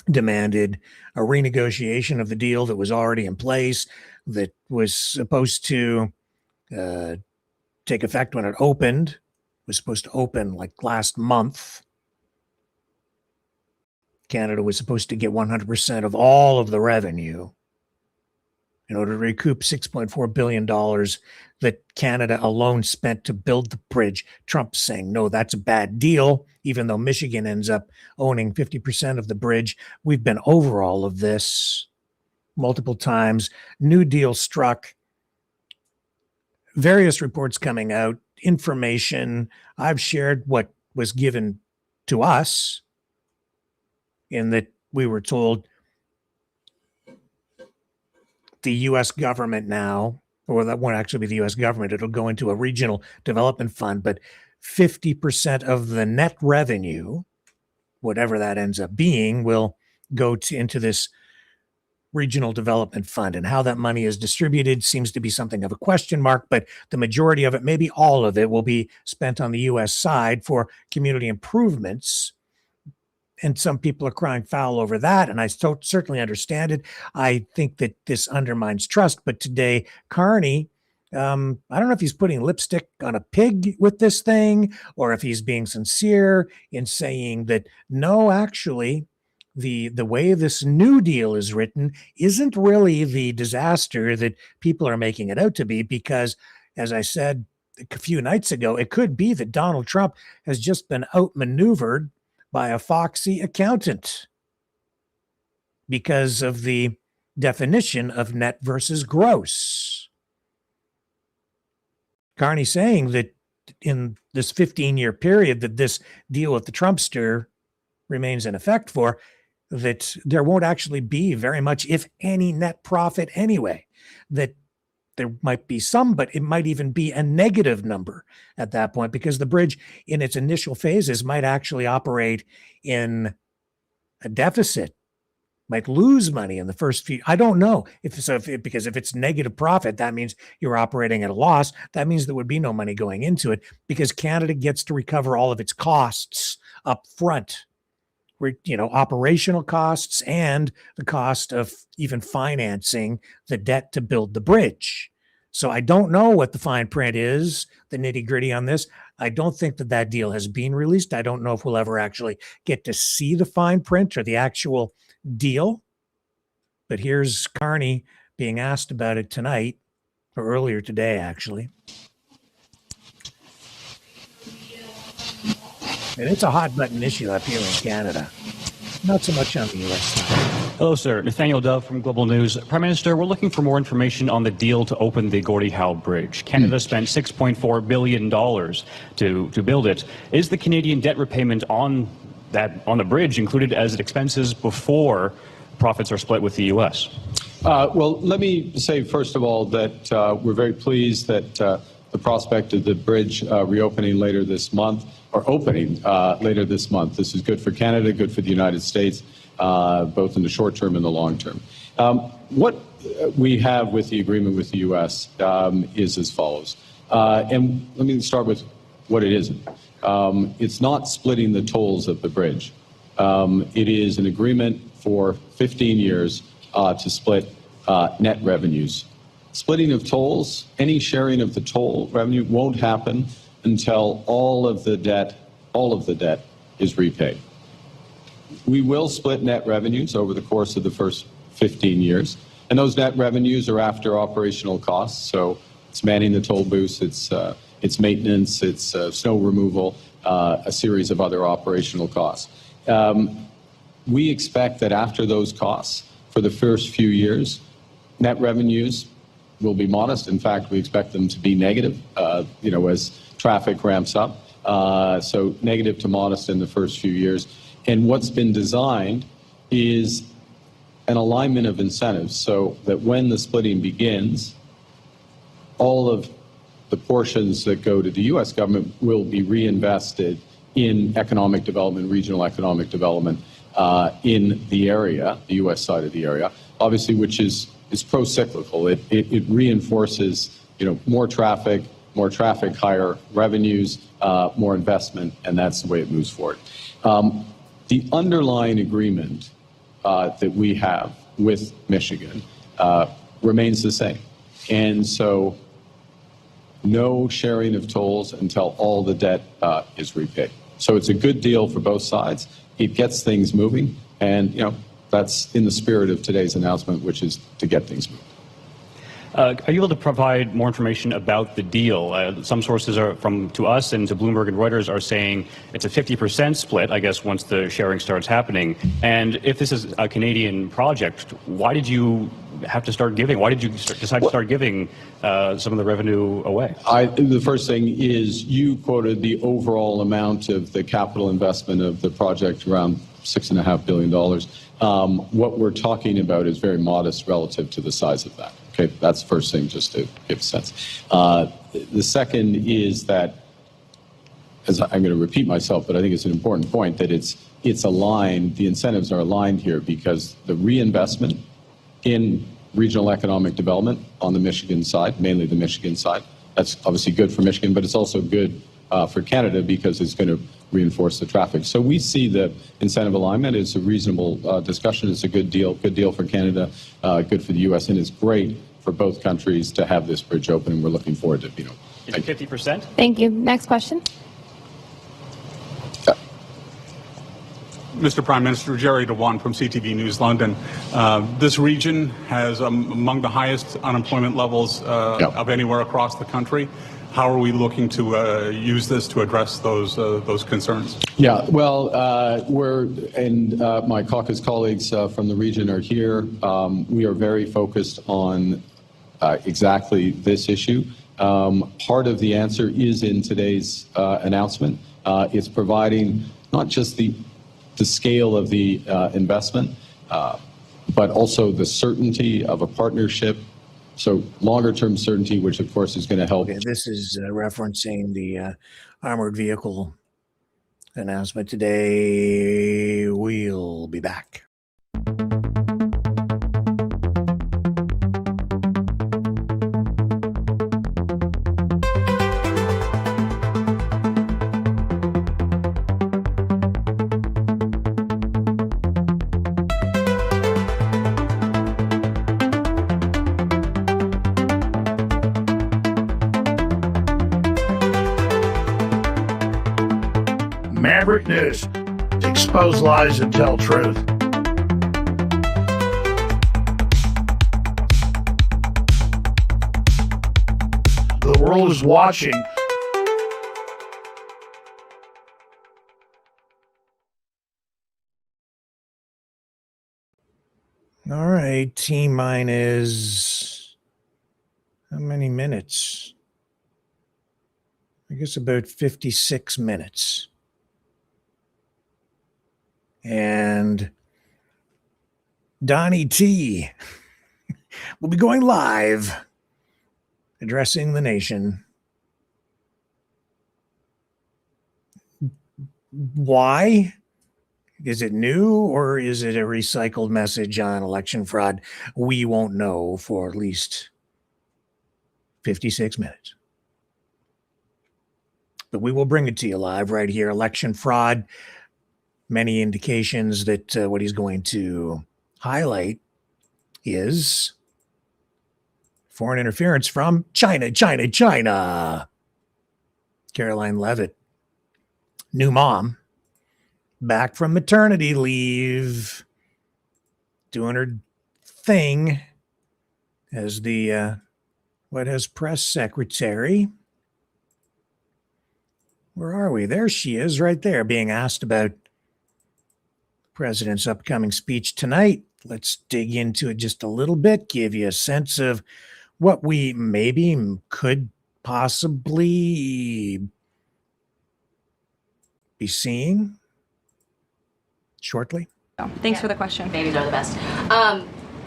demanded a renegotiation of the deal that was already in place, that was supposed to take effect when it opened. Was supposed to open like last month. Canada was supposed to get 100% of all of the revenue in order to recoup $6.4 billion that Canada alone spent to build the bridge. Trump's saying, no, that's a bad deal, even though Michigan ends up owning 50% of the bridge. We've been over all of this multiple times. New deal struck. Various reports coming out, information. I've shared what was given to us, in that we were told the U.S. government now, or that won't actually be the U.S. government, it'll go into a regional development fund, but 50% of the net revenue, whatever that ends up being, will go into this regional development fund. And how that money is distributed seems to be something of a question mark, but the majority of it, maybe all of it, will be spent on the U.S. side for community improvements. And some people are crying foul over that, and I certainly understand it. I think that this undermines trust. But today, Carney, I don't know if he's putting lipstick on a pig with this thing, or if he's being sincere in saying that, no, actually, the way this new deal is written isn't really the disaster that people are making it out to be, because, as I said a few nights ago, it could be that Donald Trump has just been outmaneuvered by a foxy accountant because of the definition of net versus gross. Carney saying that in this 15-year period that this deal with the Trumpster remains in effect for, that there won't actually be very much, if any, net profit anyway. That there might be some, but it might even be a negative number at that point, because the bridge in its initial phases might actually operate in a deficit, might lose money in the first few. I don't know because if it's negative profit, that means you're operating at a loss. That means there would be no money going into it, because Canada gets to recover all of its costs up front. Operational costs and the cost of even financing the debt to build the bridge. So I don't know what the fine print is, the nitty gritty on this. I don't think that deal has been released. I don't know if we'll ever actually get to see the fine print or the actual deal. But here's Carney being asked about it tonight, or earlier today, actually. And it's a hot button issue up here in Canada, not so much on the U.S. side. Hello, sir. Nathaniel Dove from Global News. Prime Minister, we're looking for more information on the deal to open the Gordie Howe Bridge. Canada spent $6.4 billion to build it. Is the Canadian debt repayment on the bridge included as expenses before profits are split with the U.S.? Well, let me say, first of all, that we're very pleased that the prospect of the bridge reopening later this month, or opening later this month. This is good for Canada, good for the United States, both in the short term and the long term. What we have with the agreement with the U.S. Is as follows. And let me start with what it isn't. It's not splitting the tolls of the bridge. It is an agreement for 15 years to split net revenues. Splitting of tolls, any sharing of the toll revenue won't happen until all of the debt is repaid. We will split net revenues over the course of the first 15 years, and those net revenues are after operational costs. So it's manning the toll booths, it's maintenance, it's snow removal, a series of other operational costs. We expect that after those costs, for the first few years, net revenues will be modest. In fact, we expect them to be negative, as traffic ramps up. So negative to modest in the first few years. And what's been designed is an alignment of incentives so that when the splitting begins, all of the portions that go to the U.S. government will be reinvested in economic development, regional economic development in the area, the U.S. side of the area, obviously, which is pro-cyclical. It reinforces, more traffic, higher revenues, more investment, and that's the way it moves forward. The underlying agreement that we have with Michigan remains the same. And so no sharing of tolls until all the debt is repaid. So it's a good deal for both sides. It gets things moving, and that's in the spirit of today's announcement, which is to get things moving. Are you able to provide more information about the deal? Some sources are to us and to Bloomberg and Reuters are saying it's a 50% split, I guess, once the sharing starts happening. And if this is a Canadian project, why did you have to start giving? Why did you decide to start giving some of the revenue away? The first thing is you quoted the overall amount of the capital investment of the project, around $6.5 billion. What we're talking about is very modest relative to the size of that. Okay, that's the first thing, just to give a sense. The second is that, as I'm going to repeat myself, but I think it's an important point, that it's aligned, the incentives are aligned here because the reinvestment in regional economic development on the Michigan side, mainly the Michigan side, that's obviously good for Michigan, but it's also good for Canada because it's going to reinforce the traffic. So we see the incentive alignment as a reasonable discussion. It's a good deal for Canada, good for the U.S., and it's great for both countries to have this bridge open, and we're looking forward to, Is it 50%? Thank you. Next question. Mr. Prime Minister, Jerry Dewan from CTV News London. This region has among the highest unemployment levels of anywhere across the country. How are we looking to use this to address those concerns? Yeah, well, my caucus colleagues from the region are here. We are very focused on exactly this issue. Part of the answer is in today's announcement. It's providing not just the scale of the investment, but also the certainty of a partnership. So longer-term certainty, which of course is going to help. Okay, this is referencing the armored vehicle announcement today. We'll be back. Maverick News. Expose lies and tell truth. The world is watching. All right, T-minus how many minutes? I guess about 56 minutes. And Donnie T will be going live, addressing the nation. Why? Is it new or is it a recycled message on election fraud? We won't know for at least 56 minutes. But we will bring it to you live right here. Election fraud. Many indications that what he's going to highlight is foreign interference from China. Caroline Leavitt, new mom, back from maternity leave, doing her thing as the White House press secretary. Where are we? There she is right there, being asked about President's upcoming speech tonight. Let's dig into it just a little bit, give you a sense of what we maybe could possibly be seeing shortly. Thanks for the question. Babies are the best.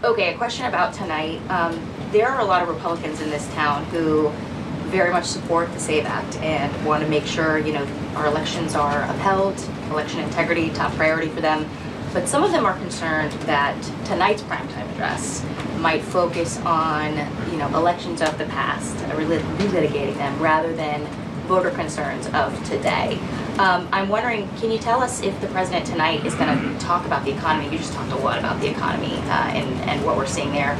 Okay, a question about tonight. There are a lot of Republicans in this town who very much support the SAVE Act and want to make sure, our elections are upheld, election integrity, top priority for them. But some of them are concerned that tonight's primetime address might focus on, elections of the past, relitigating them, rather than voter concerns of today. I'm wondering, can you tell us if the president tonight is going to talk about the economy? You just talked a lot about the economy and what we're seeing there.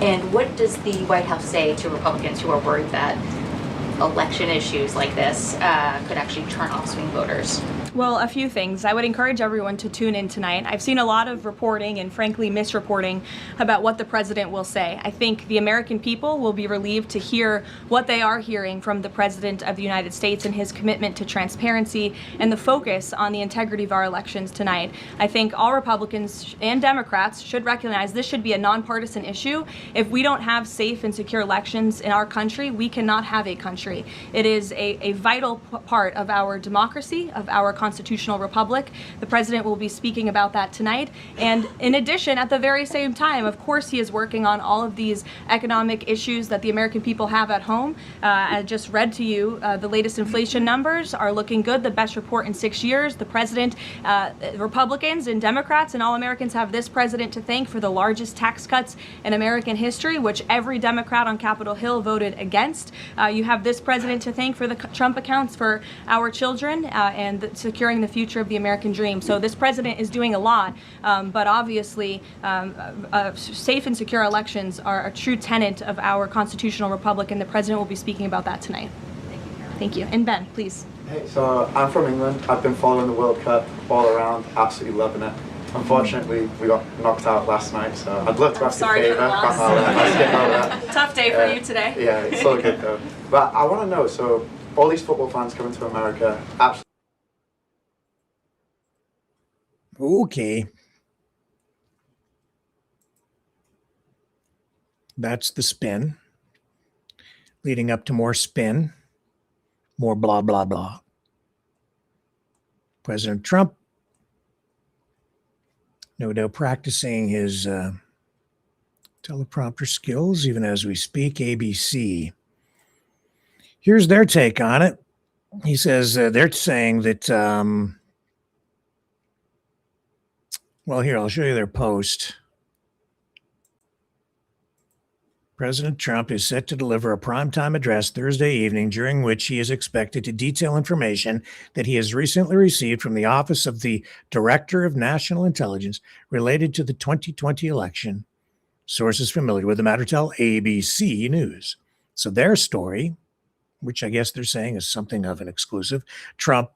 And what does the White House say to Republicans who are worried that election issues like this could actually turn off swing voters? Well, a few things. I would encourage everyone to tune in tonight. I've seen a lot of reporting and frankly misreporting about what the president will say. I think the American people will be relieved to hear what they are hearing from the president of the United States and his commitment to transparency and the focus on the integrity of our elections tonight. I think all Republicans and Democrats should recognize this should be a nonpartisan issue. If we don't have safe and secure elections in our country, we cannot have a country. It is a vital part of our democracy, of our constitutional republic. The president will be speaking about that tonight. And in addition, at the very same time, of course, he is working on all of these economic issues that the American people have at home. I just read to you the latest inflation numbers are looking good, the best report in 6 years. The president, Republicans and Democrats and all Americans have this president to thank for the largest tax cuts in American history, which every Democrat on Capitol Hill voted against. You have this president to thank for the Trump accounts for our children and securing the future of the American dream. So this president is doing a lot, but obviously safe and secure elections are a true tenet of our constitutional republic, and the president will be speaking about that tonight. Thank you. And Ben, please. Hey, so I'm from England. I've been following the World Cup all around, absolutely loving it. Unfortunately, we got knocked out last night, so I'd love to ask a favor. I'll skip over that. Tough day for you today. Yeah, it's all good though. But I want to know, so all these football fans coming to America, absolutely. Okay. That's the spin. Leading up to more spin, more blah, blah, blah. President Trump, no doubt practicing his teleprompter skills, even as we speak. ABC. Here's their take on it. He says they're saying that, well, here, I'll show you their post. President Trump is set to deliver a primetime address Thursday evening, during which he is expected to detail information that he has recently received from the Office of the Director of National Intelligence related to the 2020 election. Sources familiar with the matter tell ABC News. So their story, which I guess they're saying is something of an exclusive, Trump,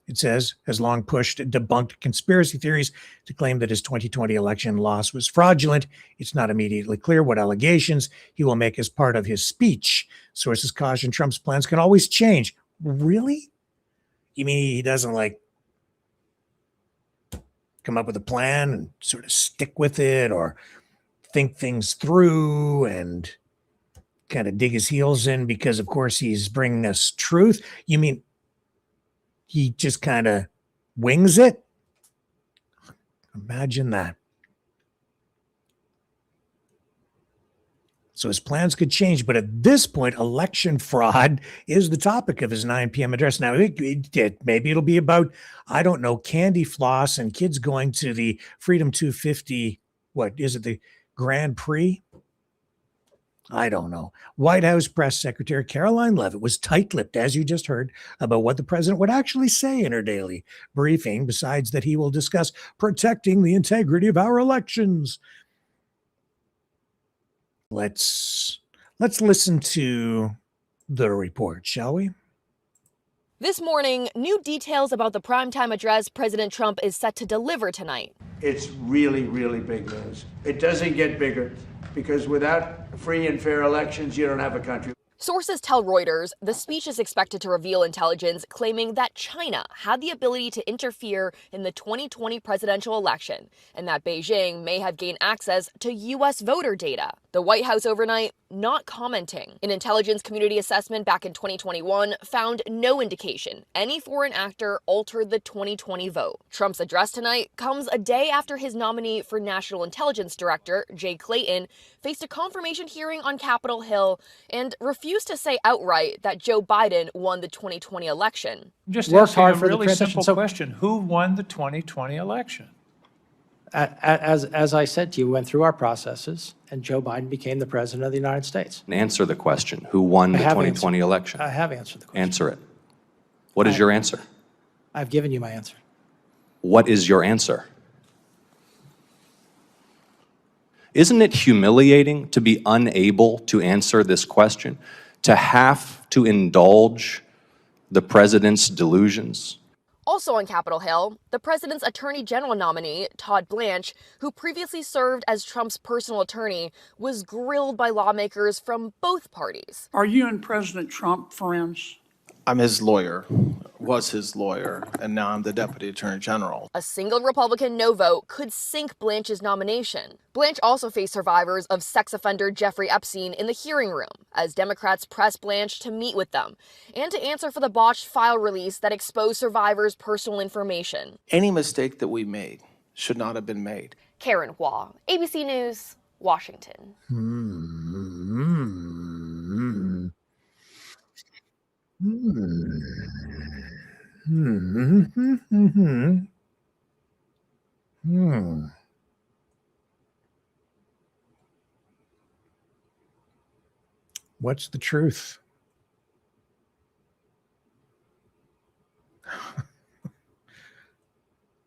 it says, has long pushed debunked conspiracy theories to claim that his 2020 election loss was fraudulent. It's not immediately clear what allegations he will make as part of his speech. Sources caution Trump's plans can always change. Really? You mean he doesn't come up with a plan and sort of stick with it, or think things through and kind of dig his heels in because, of course, he's bringing us truth? You mean he just kind of wings it? Imagine that. So his plans could change, but at this point, election fraud is the topic of his 9 p.m. address. Now, maybe it'll be about, I don't know, candy floss and kids going to the Freedom 250, what is it, the Grand Prix? I don't know. White House Press Secretary Caroline Leavitt was tight-lipped, as you just heard, about what the president would actually say in her daily briefing, besides that he will discuss protecting the integrity of our elections. Let's listen to the report, shall we? This morning, new details about the primetime address President Trump is set to deliver tonight. It's really, really big news. It doesn't get bigger, because without free and fair elections, you don't have a country. Sources tell Reuters the speech is expected to reveal intelligence claiming that China had the ability to interfere in the 2020 presidential election, and that Beijing may have gained access to U.S. voter data. The White House overnight not commenting. An intelligence community assessment back in 2021 found no indication any foreign actor altered the 2020 vote. Trump's address tonight comes a day after his nominee for National Intelligence Director, Jay Clayton, faced a confirmation hearing on Capitol Hill and refused to say outright that Joe Biden won the 2020 election. Just asking a really simple question. Who won the 2020 election? As I said to you, we went through our processes, and Joe Biden became the president of the United States. Answer the question. Who won the 2020 election? I have answered the question. Answer it. What is your answer? I've given you my answer. What is your answer? Isn't it humiliating to be unable to answer this question, to have to indulge the president's delusions? Also on Capitol Hill, the president's attorney general nominee, Todd Blanche, who previously served as Trump's personal attorney, was grilled by lawmakers from both parties. Are you and President Trump friends? I'm his lawyer, was his lawyer, and now I'm the deputy attorney general. A single Republican no vote could sink Blanche's nomination. Blanche also faced survivors of sex offender Jeffrey Epstein in the hearing room, as Democrats pressed Blanche to meet with them and to answer for the botched file release that exposed survivors' personal information. Any mistake that we made should not have been made. Karen Hua, ABC News, Washington. What's the truth?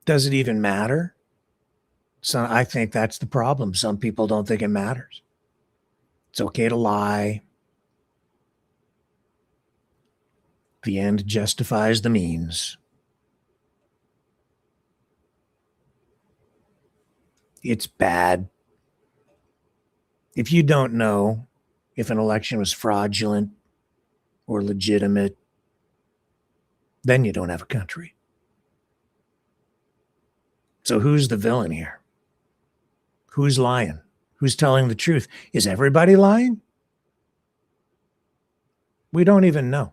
Does it even matter? So I think that's the problem. Some people don't think it matters. It's okay to lie. The end justifies the means. It's bad. If you don't know if an election was fraudulent or legitimate, then you don't have a country. So who's the villain here? Who's lying? Who's telling the truth? Is everybody lying? We don't even know.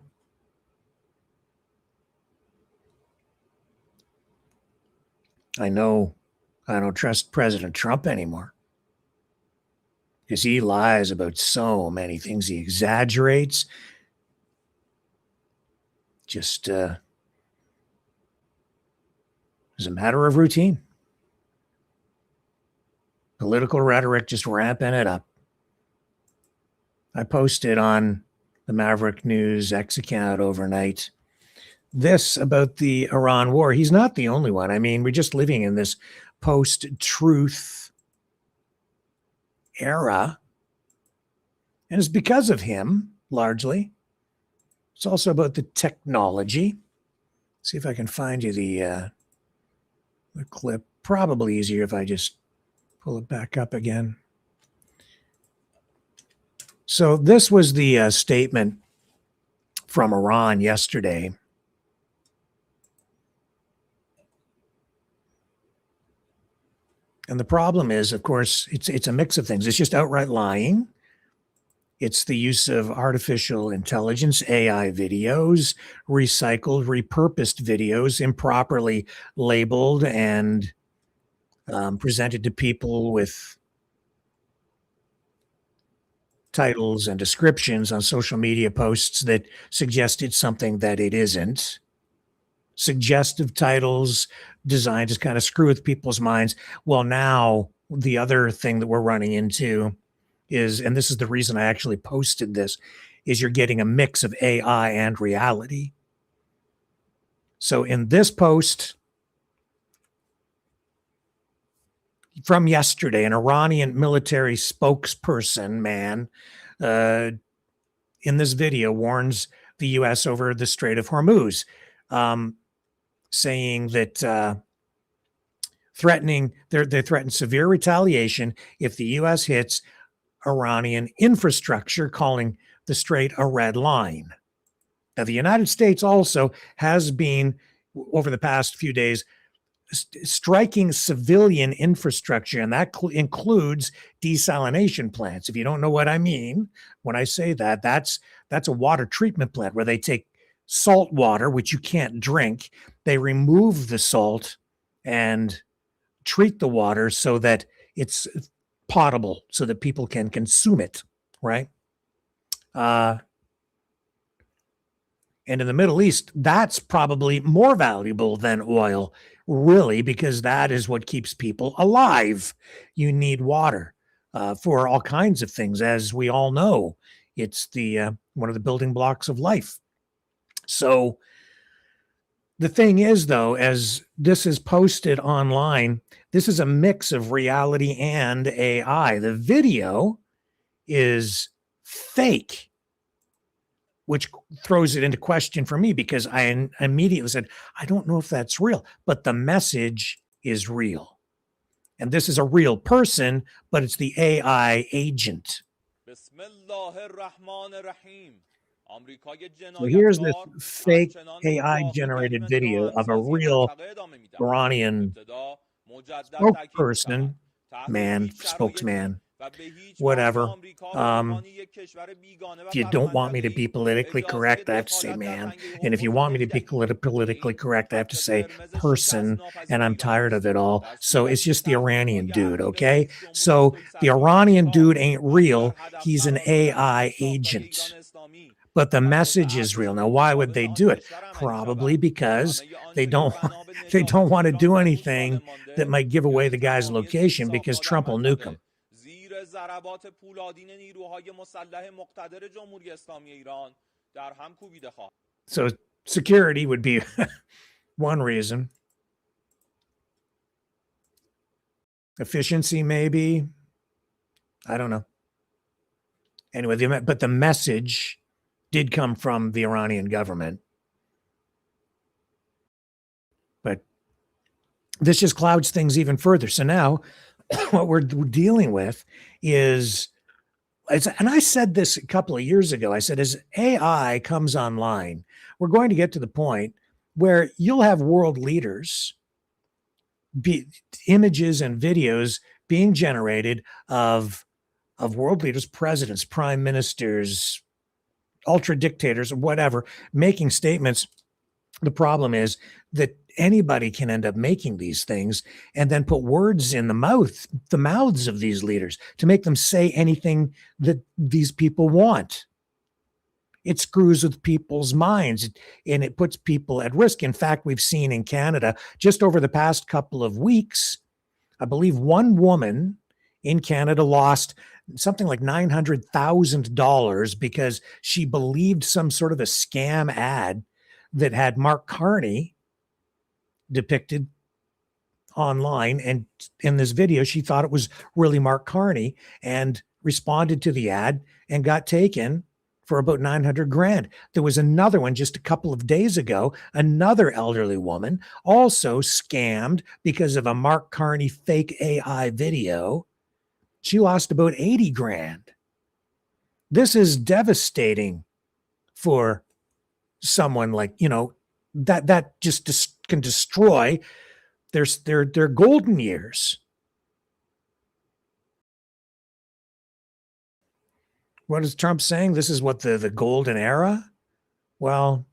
I know I don't trust President Trump anymore because he lies about so many things. He exaggerates. Just as a matter of routine. Political rhetoric, just ramping it up. I posted on the Maverick News X account overnight this about the Iran war. He's not the only one. I mean, we're just living in this post-truth era. And it's because of him, largely. It's also about the technology. See if I can find you the clip. Probably easier if I just pull it back up again. So this was the statement from Iran yesterday. And the problem is, of course, it's a mix of things. It's just outright lying. It's the use of artificial intelligence, AI videos, recycled, repurposed videos, improperly labeled and presented to people with titles and descriptions on social media posts that suggest it's something that it isn't. Suggestive titles designed to kind of screw with people's minds. Well, now the other thing that we're running into is, and this is the reason I actually posted this, is you're getting a mix of AI and reality. So in this post from yesterday, an Iranian military spokesperson man in this video warns the U.S. over the Strait of Hormuz, saying that they threaten severe retaliation if the U.S. hits Iranian infrastructure, calling the strait a red line. Now, the United States also has been, over the past few days, striking civilian infrastructure, and that includes desalination plants. If you don't know what I mean when I say that, that's a water treatment plant where they take salt water, which you can't drink, they remove the salt and treat the water so that it's potable, so that people can consume it, right? And in the Middle East, that's probably more valuable than oil, really, because that is what keeps people alive. You need water for all kinds of things, as we all know. It's the one of the building blocks of life. So The thing is, though, as this is posted online, this is a mix of reality and AI. The video is fake, which throws it into question for me because I immediately said, I don't know if that's real, but the message is real. And this is a real person, but it's the AI agent. So here's this fake AI generated video of a real Iranian spokesperson, spokesman, whatever. If you don't want me to be politically correct, I have to say man. And if you want me to be politically correct, I have to say person. And I'm tired of it all. So it's just the Iranian dude, okay? So the Iranian dude ain't real. He's an AI agent. But the message is real. Now, why would they do it? Probably because they don't want to do anything that might give away the guy's location because Trump will nuke him. So security would be one reason. Efficiency, maybe. I don't know. Anyway, but the message did come from the Iranian government. But this just clouds things even further. So now what we're dealing with is, and I said this a couple of years ago, I said, as AI comes online, we're going to get to the point where you'll have world leaders, images and videos being generated of world leaders, presidents, prime ministers, ultra dictators, or whatever, making statements. The problem is that anybody can end up making these things and then put words in the mouths of these leaders to make them say anything that these people want. It screws with people's minds and it puts people at risk. In fact, we've seen in Canada, just over the past couple of weeks, I believe one woman in Canada lost something like $900,000 because she believed some sort of a scam ad that had Mark Carney depicted online. And in this video, she thought it was really Mark Carney and responded to the ad and got taken for about 900 grand. There was another one just a couple of days ago, another elderly woman also scammed because of a Mark Carney fake AI video. She lost about 80 grand. This is devastating for someone like, that just can destroy their golden years. What is Trump saying? This is what the golden era? Well,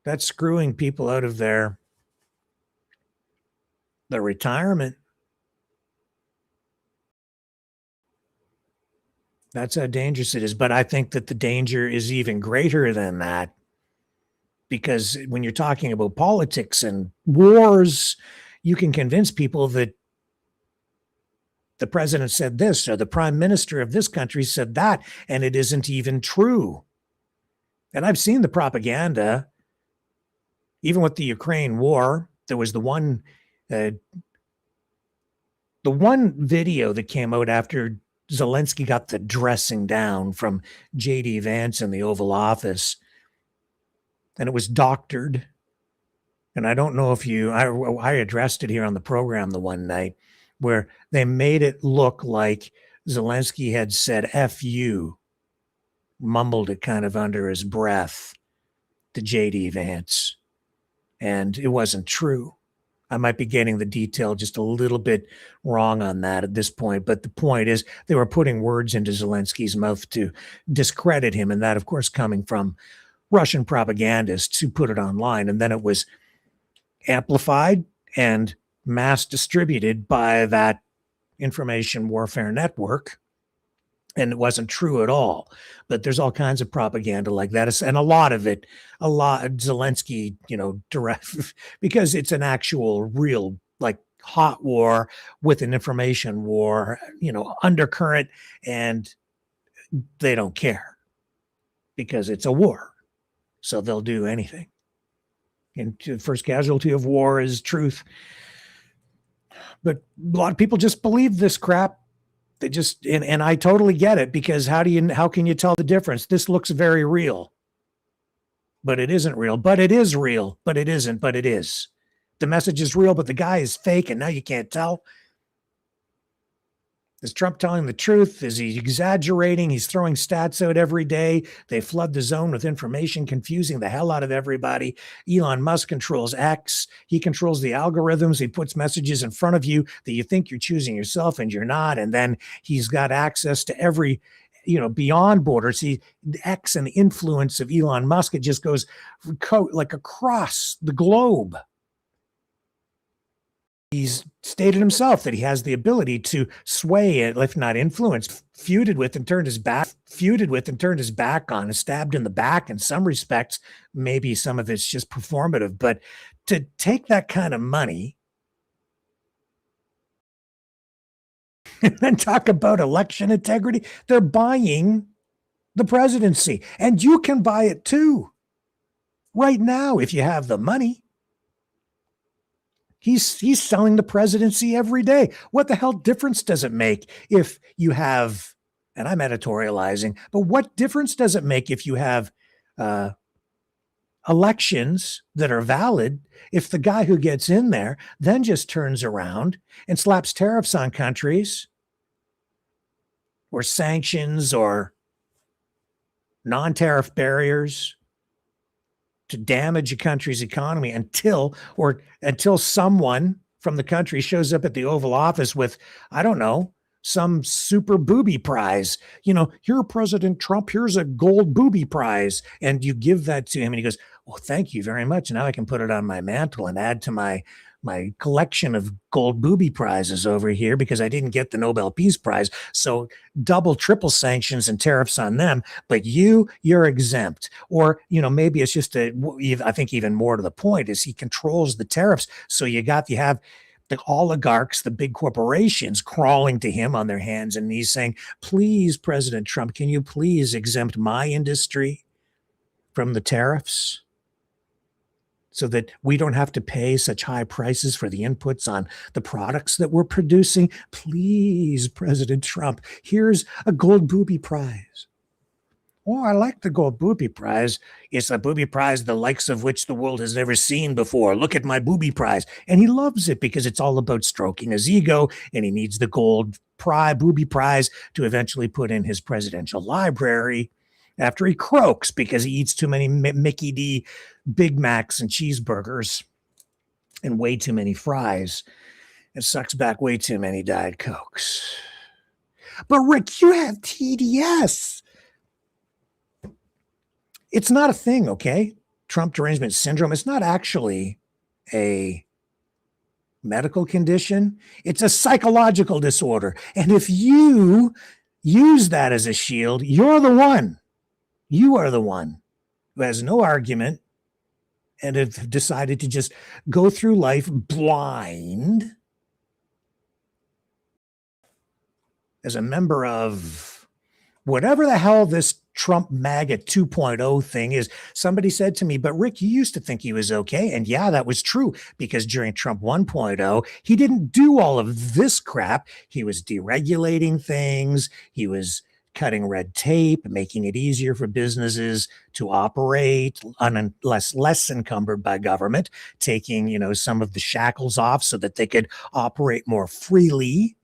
that's screwing people out of their retirement. That's how dangerous it is. But I think that the danger is even greater than that, because when you're talking about politics and wars, you can convince people that the president said this or the prime minister of this country said that, and it isn't even true. And I've seen the propaganda, even with the Ukraine war. There was the one video that came out after Zelensky got the dressing down from J.D. Vance in the Oval Office, and it was doctored. And I don't know if I addressed it here on the program the one night where they made it look like Zelensky had said F you, mumbled it kind of under his breath to J.D. Vance. And it wasn't true. I might be getting the detail just a little bit wrong on that at this point. But the point is they were putting words into Zelensky's mouth to discredit him. And that, of course, coming from Russian propagandists who put it online. And then it was amplified and mass distributed by that information warfare network. And it wasn't true at all. But there's all kinds of propaganda like that. And a lot of Zelensky, direct, because it's an actual real, like, hot war with an information war, undercurrent, and they don't care because it's a war. So they'll do anything. And the first casualty of war is truth. But a lot of people just believe this crap. They just, and I totally get it, because how can you tell the difference? This looks very real, but it isn't real, but it is real, but it isn't, but it is. The message is real, but the guy is fake, and now you can't tell. Is Trump telling the truth? Is he exaggerating? He's throwing stats out every day. They flood the zone with information, confusing the hell out of everybody. Elon Musk controls X. He controls the algorithms. He puts messages in front of you that you think you're choosing yourself and you're not. And then he's got access to every, beyond borders. The X and the influence of Elon Musk, it just goes like across the globe. He's stated himself that he has the ability to sway it, if not influence, feuded with and turned his back on, and stabbed in the back in some respects. Maybe some of it's just performative, but to take that kind of money and then talk about election integrity, they're buying the presidency, and you can buy it too right now if you have the money. He's selling the presidency every day. What the hell difference does it make if you have, and I'm editorializing, but what difference does it make if you have elections that are valid if the guy who gets in there then just turns around and slaps tariffs on countries or sanctions or non-tariff barriers to damage a country's economy until someone from the country shows up at the Oval Office with, I don't know, some super booby prize. Here, President Trump, here's a gold booby prize. And you give that to him and he goes, well, thank you very much. Now I can put it on my mantle and add to my collection of gold booby prizes over here because I didn't get the Nobel Peace Prize. So double, triple sanctions and tariffs on them, but you're exempt. Or, maybe it's just I think even more to the point is he controls the tariffs. So you have the oligarchs, the big corporations crawling to him on their hands and knees saying, please, President Trump, can you please exempt my industry from the tariffs, so that we don't have to pay such high prices for the inputs on the products that we're producing? Please, President Trump, here's a gold booby prize. Oh, I like the gold booby prize. It's a booby prize the likes of which the world has never seen before. Look at my booby prize. And he loves it because it's all about stroking his ego, and he needs the gold booby prize to eventually put in his presidential library after he croaks because he eats too many Mickey D Big Macs and cheeseburgers and way too many fries and sucks back way too many Diet Cokes. But Rick, you have TDS. It's not a thing, okay? Trump derangement syndrome. It's not actually a medical condition. It's a psychological disorder. And if you use that as a shield, you're the one. You are the one who has no argument and have decided to just go through life blind as a member of whatever the hell this Trump MAGA 2.0 thing is. Somebody said to me, but Rick, you used to think he was okay. And yeah, that was true, because during Trump 1.0, he didn't do all of this crap. He was deregulating things. He was cutting red tape, making it easier for businesses to operate less encumbered by government, taking, some of the shackles off so that they could operate more freely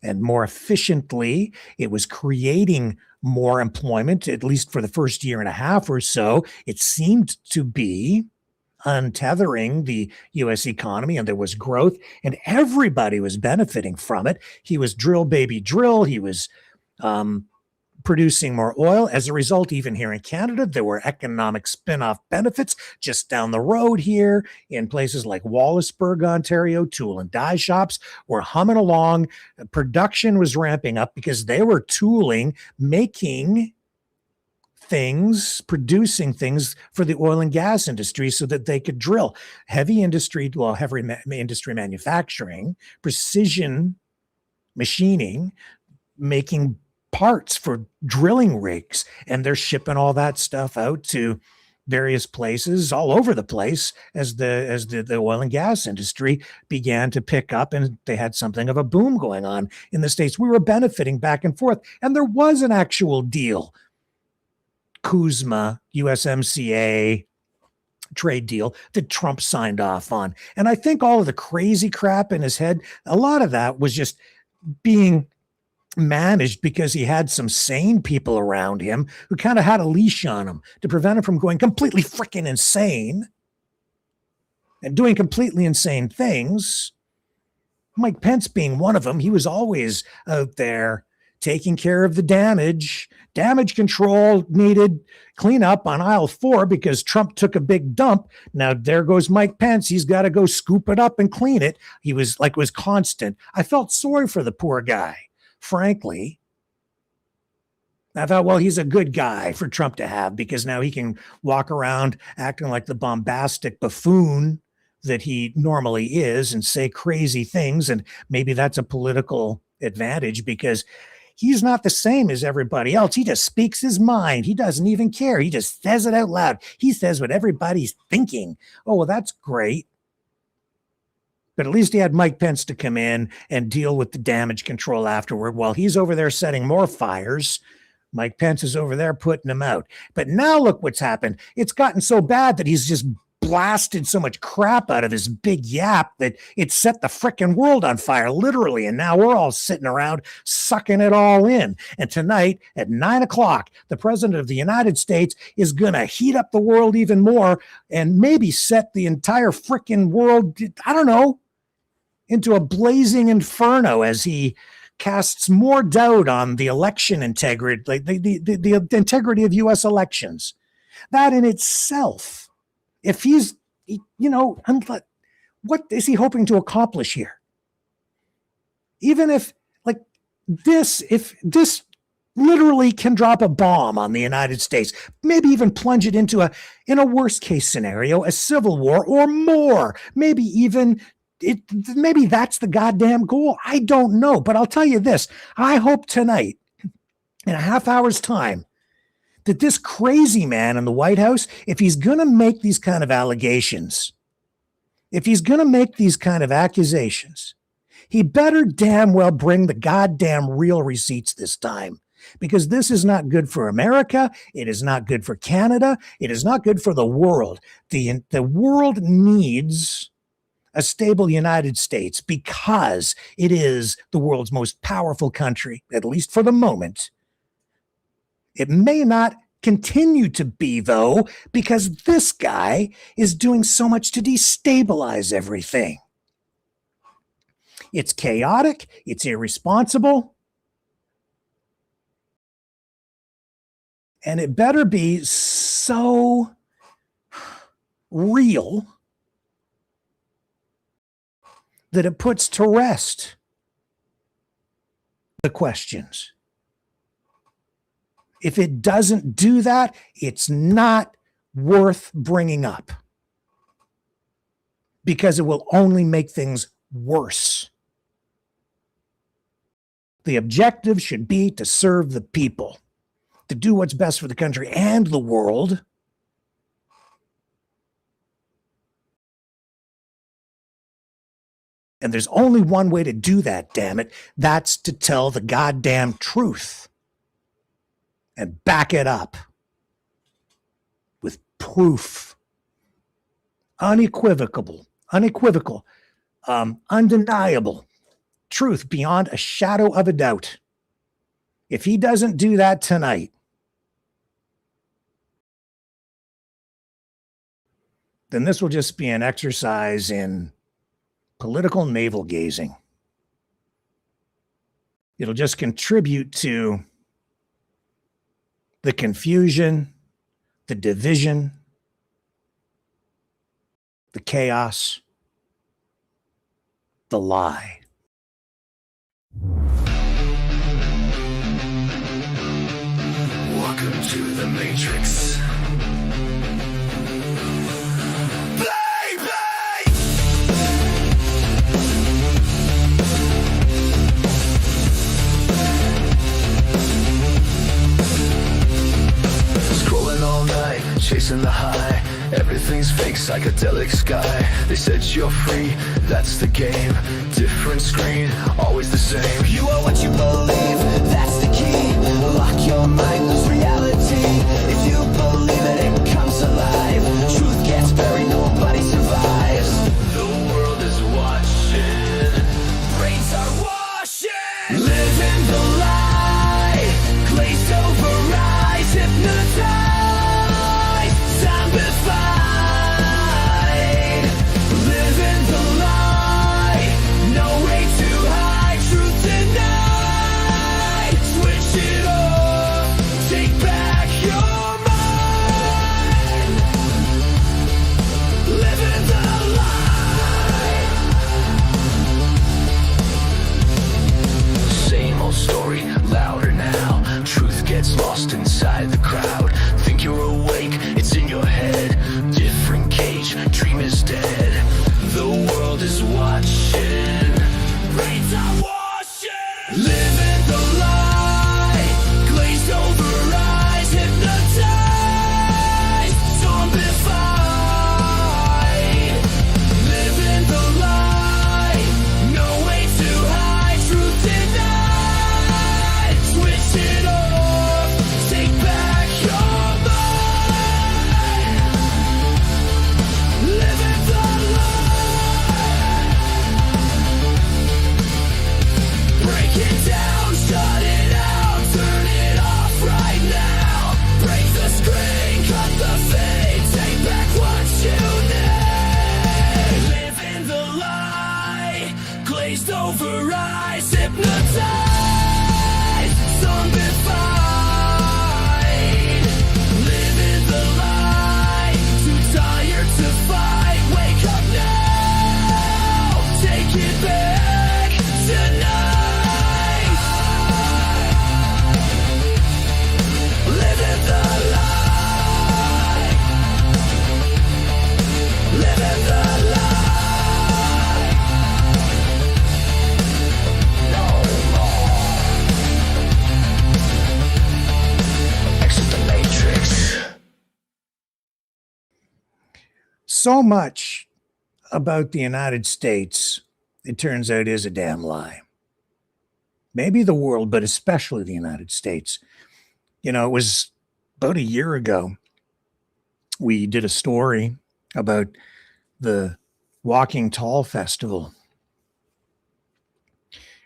and more efficiently. It was creating more employment, at least for the first year and a half or so. It seemed to be untethering the U.S. economy, and there was growth, and everybody was benefiting from it. He was drill, baby, drill. He was producing more oil. As a result, even here in Canada, there were economic spin-off benefits just down the road here in places like Wallaceburg, Ontario. Tool and die shops were humming along. Production was ramping up because they were tooling, making things, producing things for the oil and gas industry so that they could drill. Heavy industry manufacturing, precision machining, making parts for drilling rigs, and they're shipping all that stuff out to various places all over the place as the oil and gas industry began to pick up, and they had something of a boom going on in the States. We were benefiting back and forth, and there was an actual deal. Kuzma, USMCA trade deal that Trump signed off on. And I think all of the crazy crap in his head, a lot of that was just being managed because he had some sane people around him who kind of had a leash on him to prevent him from going completely freaking insane and doing completely insane things. Mike Pence being one of them. He was always out there taking care of the damage control needed cleanup on aisle 4 because Trump took a big dump. Now there goes Mike Pence. He's got to go scoop it up and clean it. He was constant. I felt sorry for the poor guy, frankly. I thought, well, he's a good guy for Trump to have because now he can walk around acting like the bombastic buffoon that he normally is and say crazy things. And maybe that's a political advantage because he's not the same as everybody else. He just speaks his mind. He doesn't even care. He just says it out loud. He says what everybody's thinking. Oh, well, that's great. But at least he had Mike Pence to come in and deal with the damage control afterward while he's over there setting more fires. Mike Pence is over there putting them out. But now look what's happened. It's gotten so bad that he's just blasted so much crap out of his big yap that it set the frickin' world on fire, literally. And now we're all sitting around sucking it all in. And tonight at 9:00, the president of the United States is going to heat up the world even more and maybe set the entire frickin' world, I don't know, into a blazing inferno as he casts more doubt on the election integrity, like the integrity of U.S. elections. That in itself, if he's, what is he hoping to accomplish here? Even if this literally can drop a bomb on the United States, maybe even plunge it into in a worst case scenario, a civil war or more, maybe that's the goddamn goal. I don't know, but I'll tell you this. I hope tonight, in a half hour's time, that this crazy man in the White House, if he's going to make these kind of allegations, if he's going to make these kind of accusations, he better damn well bring the goddamn real receipts this time, because this is not good for America. It is not good for Canada. It is not good for the world. The world needs a stable United States because it is the world's most powerful country, at least for the moment. It may not continue to be, though, because this guy is doing so much to destabilize everything. It's chaotic. It's irresponsible. And it better be so real that it puts to rest the questions. If it doesn't do that, it's not worth bringing up because it will only make things worse. The objective should be to serve the people, to do what's best for the country and the world. And there's only one way to do that, damn it. That's to tell the goddamn truth. And back it up with proof, unequivocal, undeniable truth beyond a shadow of a doubt. If he doesn't do that tonight, then this will just be an exercise in political navel gazing. It'll just contribute to the confusion, the division, the chaos, the lie. Welcome to the Matrix. chasing the high. Everything's fake, psychedelic sky. They said you're free, that's the game. Different screen, always the same. You are what you believe, that's the key. Lock your mind, lose reality. If you believe it, it comes alive. Truth gets buried, nobody survives. The world is watching, brains are washing. Living the lie, glazed over eyes, hypnotized, zombified. Living the lie, no way to hide, truth denied. Switch it off, take back your mind. Living the lie. Same old story, louder now. Truth gets lost inside the crowd. Think you're awake, it's in your head. Different cage, dream is dead. The world is watching, brains are washing. Living the lie, glazed over eyes, hypnotized, zombified. Living the lie, no way to hide, truth denied. Switch it off, take back your mind. Living the lie. Break it down, shut it out, turn it off right now. Break the screen, cut the feed, take back what you need. Living the lie, glazed over eyes, hypnotized, zombified. Living the lie, too tired to fight. Wake up now, take it back tonight. Living the lie, living the lie. No more. Exit the matrix. So much about the United States, it turns out, is a damn lie. Maybe the world, but especially the United States. You know, it was about a year ago, we did a story about the Walking Tall Festival.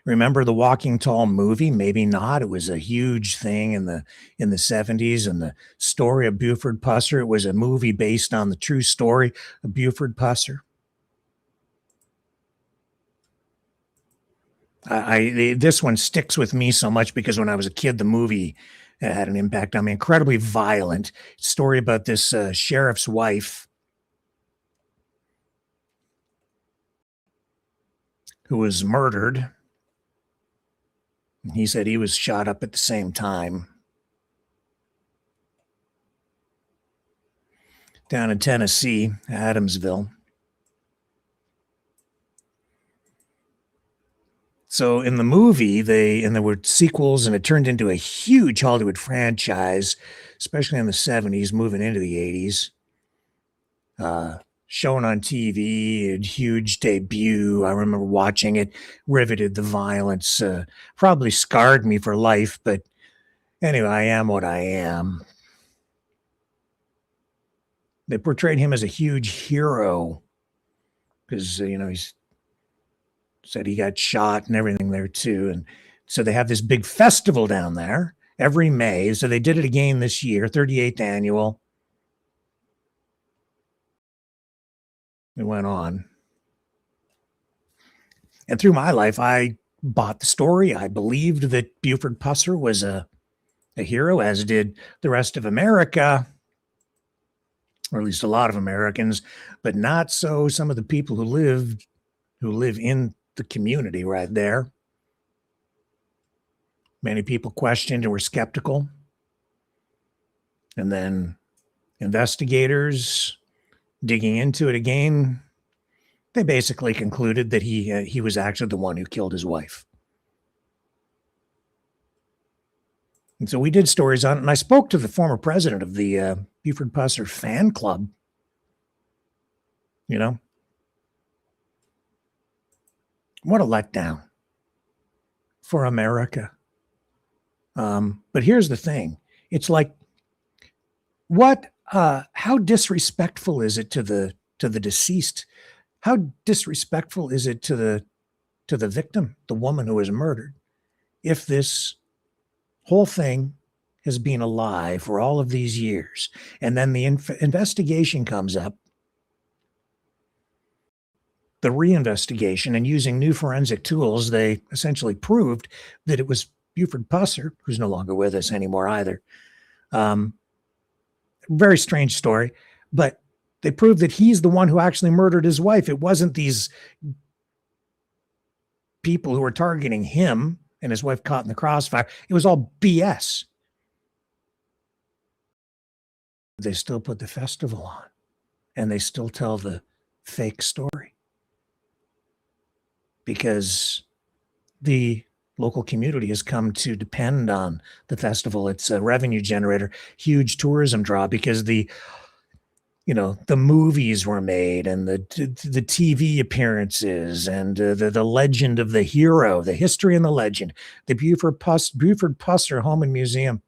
Remember the Walking Tall movie? Maybe not. It was a huge thing in the 70s, and the story of Buford Pusser. It was a movie based on the true story of Buford Pusser. This one sticks with me so much because when I was a kid, the movie had an impact on me. Incredibly violent story about this sheriff's wife who was murdered. He said he was shot up at the same time. Down in Tennessee, Adamsville. So in the movie, there were sequels, and it turned into a huge Hollywood franchise, especially in the 70s, moving into the 80s. Shown on TV, a huge debut. I remember watching it, riveted the violence, probably scarred me for life, but anyway, I am what I am. They portrayed him as a huge hero because, he's said he got shot and everything there too. And so they have this big festival down there every May. So they did it again this year, 38th annual. It went on. And through my life, I bought the story. I believed that Buford Pusser was a hero, as did the rest of America, or at least a lot of Americans, but not so some of the people who live in the community right there. Many people questioned and were skeptical. And then investigators digging into it again, they basically concluded that he was actually the one who killed his wife. And so we did stories on it, and I spoke to the former president of the Buford Pusser fan club. You know? What a letdown for America. But here's the thing. It's like, how disrespectful is it to the deceased? How disrespectful is it to the victim, the woman who was murdered, if this whole thing has been a lie for all of these years, and then the investigation comes up, the reinvestigation, and using new forensic tools, they essentially proved that it was Buford Pusser, who's no longer with us anymore either. Very strange story, but they proved that he's the one who actually murdered his wife. It wasn't these people who were targeting him and his wife caught in the crossfire. It was all BS. They still put the festival on, and they still tell the fake story because the local community has come to depend on the festival. It's a revenue generator, huge tourism draw, because the movies were made and the TV appearances and the legend of the hero, the history and the legend. The Buford Pusser Home and Museum,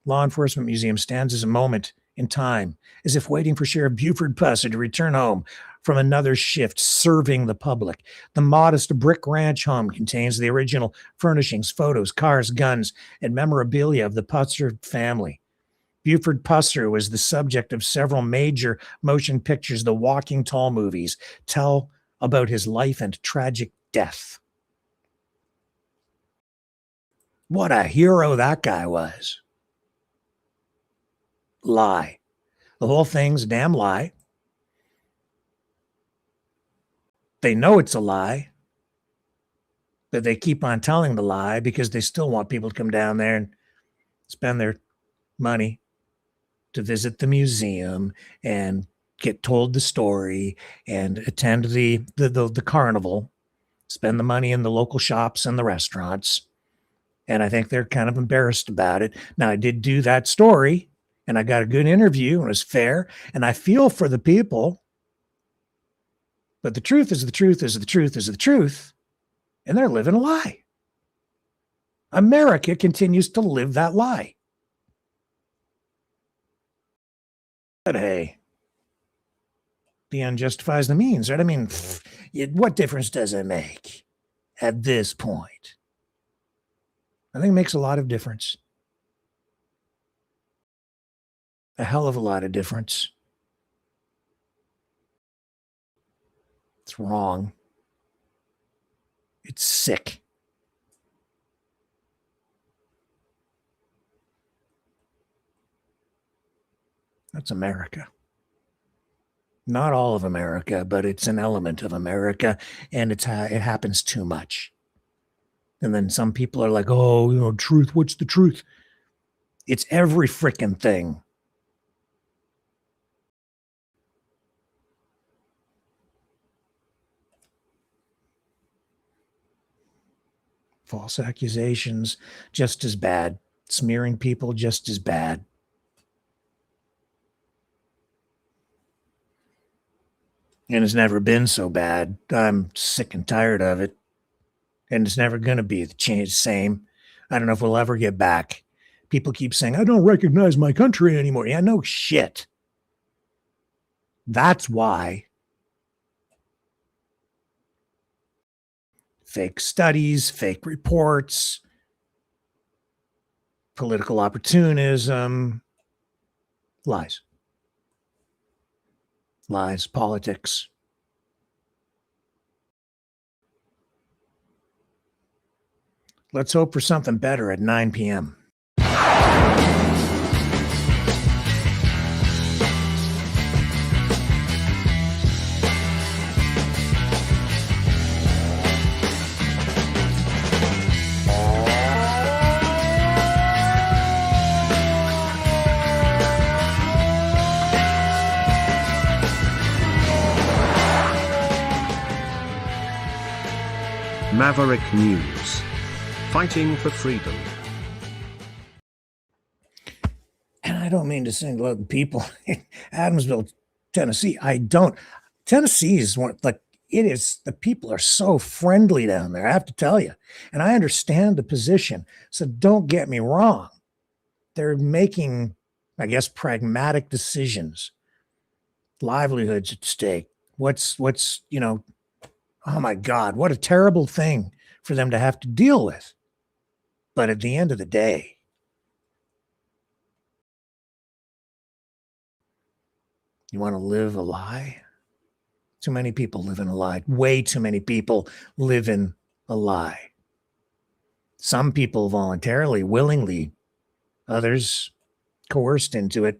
Law Enforcement Museum, stands as a moment in time, as if waiting for Sheriff Buford Pusser to return home from another shift serving the public. The modest brick ranch home contains the original furnishings, photos, cars, guns, and memorabilia of the Pusser family. Buford Pusser was the subject of several major motion pictures. The Walking Tall movies tell about his life and tragic death. What a hero that guy was. Lie. The whole thing's a damn lie. They know it's a lie, but they keep on telling the lie because they still want people to come down there and spend their money to visit the museum and get told the story and attend the carnival, spend the money in the local shops and the restaurants. And I think they're kind of embarrassed about it. Now, I did do that story, and I got a good interview, and it was fair, and I feel for the people. But the truth is the truth is the truth is the truth, and they're living a lie. America continues to live that lie. But hey, the end justifies the means, right? I mean, what difference does it make at this point? I think it makes a lot of difference. A hell of a lot of difference. It's wrong. It's sick. That's America. Not all of America, but it's an element of America, and it happens too much. And then some people are like, oh, truth, what's the truth? It's every freaking thing. False accusations, just as bad. Smearing people, just as bad. And it's never been so bad. I'm sick and tired of it. And it's never going to be the same. I don't know if we'll ever get back. People keep saying, I don't recognize my country anymore. Yeah, no shit. That's why. Fake studies, fake reports, political opportunism, lies. Lies, politics. Let's hope for something better at 9 p.m. Maverick News. Fighting for freedom. And I I don't mean to single out the people in Adamsville, Tennessee. I don't. Tennessee is one, like, it is, the people are so friendly down there, I have to tell you. And I understand the position. So don't get me wrong. They're making, I guess, pragmatic decisions. Livelihoods at stake. What's, oh my God, what a terrible thing for them to have to deal with. But at the end of the day, you want to live a lie? Too many people live in a lie. Way too many people live in a lie. Some people voluntarily, willingly, others coerced into it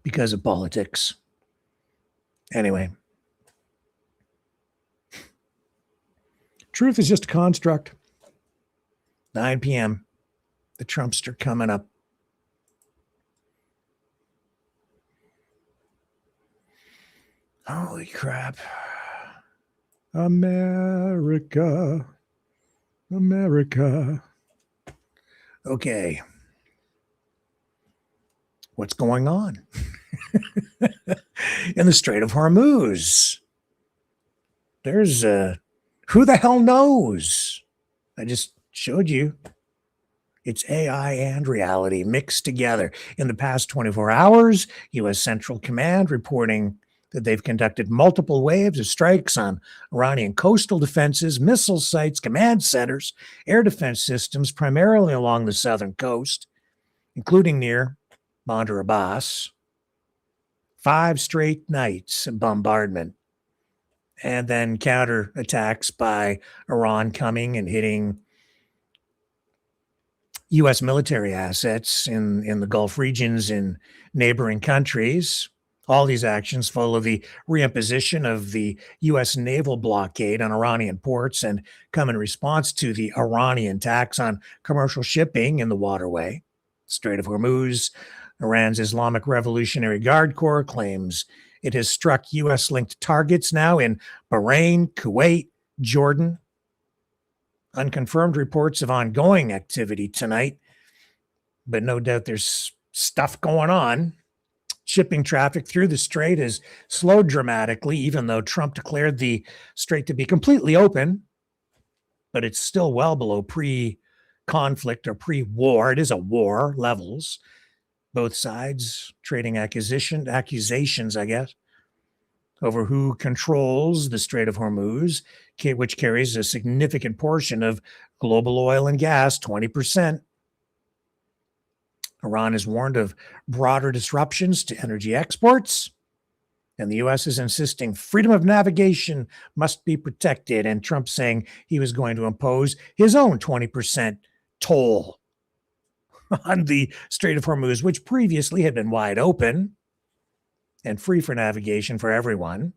because of politics. Anyway, truth is just a construct. 9 p.m. The Trumpster coming up. Holy crap. America. America. Okay. What's going on? In the Strait of Hormuz. There's who the hell knows? I just showed you. It's AI and reality mixed together. In the past 24 hours, U.S. Central Command reporting that they've conducted multiple waves of strikes on Iranian coastal defenses, missile sites, command centers, air defense systems, primarily along the southern coast, including near Bandar Abbas. 5 straight nights of bombardment, and then counterattacks by Iran coming and hitting U.S. military assets in the Gulf regions in neighboring countries. All these actions follow the reimposition of the U.S. naval blockade on Iranian ports and come in response to the Iranian tax on commercial shipping in the waterway. Strait of Hormuz, Iran's Islamic Revolutionary Guard Corps claims it has struck U.S.-linked targets now in Bahrain, Kuwait, Jordan. Unconfirmed reports of ongoing activity tonight, but no doubt there's stuff going on. Shipping traffic through the strait has slowed dramatically, even though Trump declared the strait to be completely open, but it's still well below pre-conflict or pre-war. It is a war levels. Both sides trading accusations, I guess, over who controls the Strait of Hormuz, which carries a significant portion of global oil and gas, 20%. Iran has warned of broader disruptions to energy exports, and the U.S. is insisting freedom of navigation must be protected, and Trump saying he was going to impose his own 20% toll on the Strait of Hormuz, which previously had been wide open and free for navigation for everyone.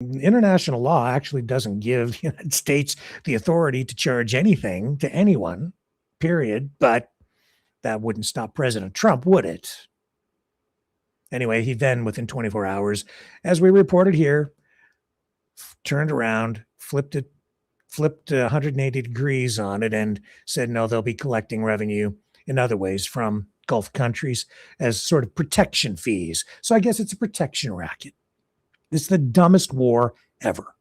International law actually doesn't give the United States the authority to charge anything to anyone, period. But that wouldn't stop President Trump, would it? Anyway, he then, within 24 hours, as we reported here, turned around, flipped 180 degrees on it and said, no, they'll be collecting revenue in other ways from Gulf countries as sort of protection fees. So I guess it's a protection racket. It's the dumbest war ever.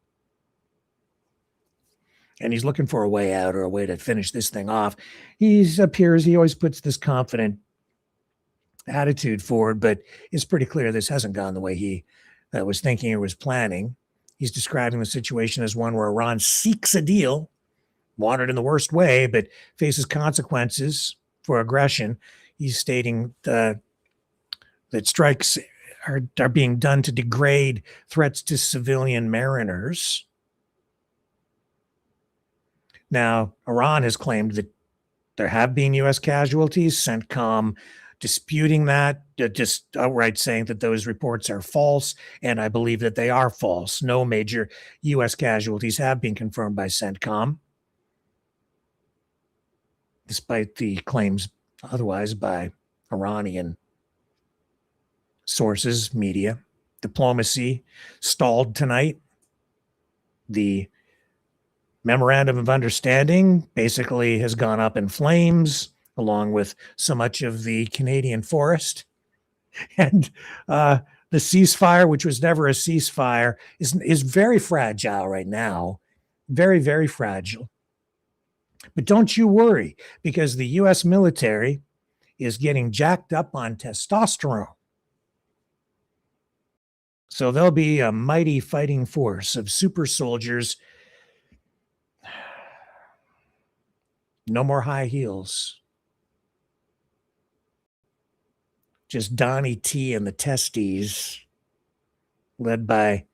And he's looking for a way out or a way to finish this thing off. He always puts this confident attitude forward, but it's pretty clear this hasn't gone the way he was thinking or was planning. He's describing the situation as one where Iran seeks a deal, wanted in the worst way, but faces consequences for aggression. He's stating that strikes are being done to degrade threats to civilian mariners. Now, Iran has claimed that there have been U.S. casualties. CENTCOM disputing that, just outright saying that those reports are false, and I believe that they are false. No major U.S. casualties have been confirmed by CENTCOM, despite the claims otherwise by Iranian sources, media. Diplomacy stalled tonight. The memorandum of understanding basically has gone up in flames. along with so much of the Canadian forest. And the ceasefire, which was never a ceasefire, is very fragile right now. Very, very fragile. But don't you worry, because the U.S. military is getting jacked up on testosterone. So there'll be a mighty fighting force of super soldiers. No more high heels. Just Donnie T and the Testes, led by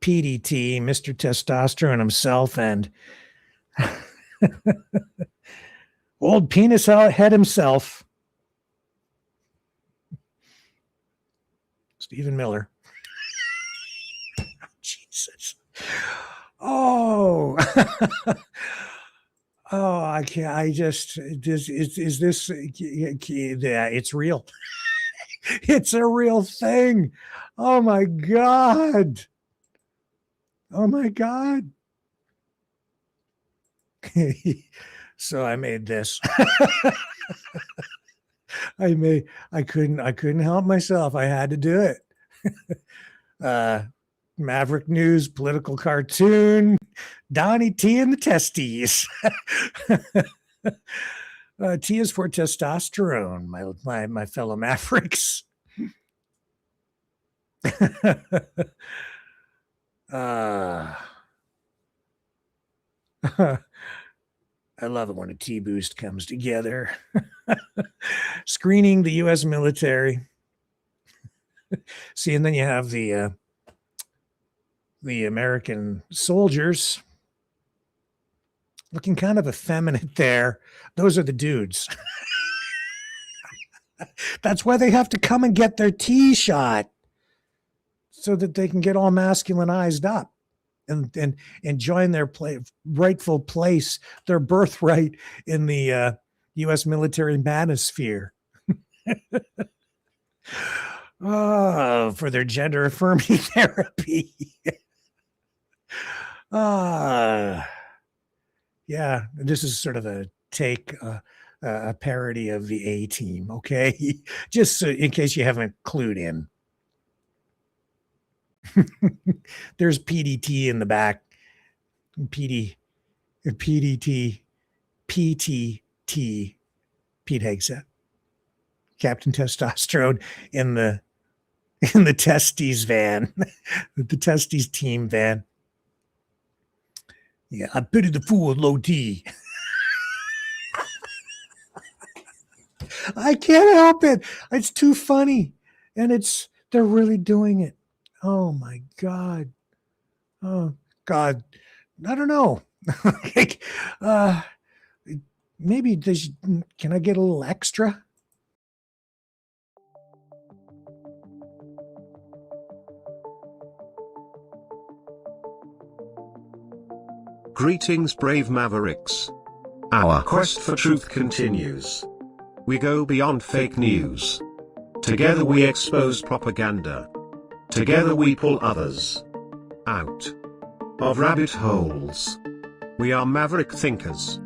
PDT, Mr. Testosterone himself, and old penis head himself, Stephen Miller. Jesus. Oh. Oh, I can't. I just, is this, yeah, it's real. It's a real thing. Oh my God. Oh my God. So I made this. I couldn't help myself. I had to do it. Maverick News, political cartoon, Donnie T and the Testes. T is for testosterone, my fellow Mavericks. I love it when a T-boost comes together. Screening the U.S. military. See, and then you have the American soldiers looking kind of effeminate there. Those are the dudes. That's why they have to come and get their T shot, so that they can get all masculinized up and join their rightful place, their birthright in the U.S. military manosphere. Oh, for their gender affirming therapy. Yeah, this is sort of a take, a parody of the A-Team, okay? Just so, in case you haven't clued in. There's PDT in the back. PDT, PTT, Pete Hegseth. Captain Testosterone in the Testes van, the Testes team van. Yeah, I pity the fool with low T. I can't help it. It's too funny. And they're really doing it. Oh my God. Oh God. I don't know. Maybe can I get a little extra? Greetings, brave Mavericks. Our quest for truth continues. We go beyond fake news. Together we expose propaganda. Together we pull others out of rabbit holes. We are maverick thinkers.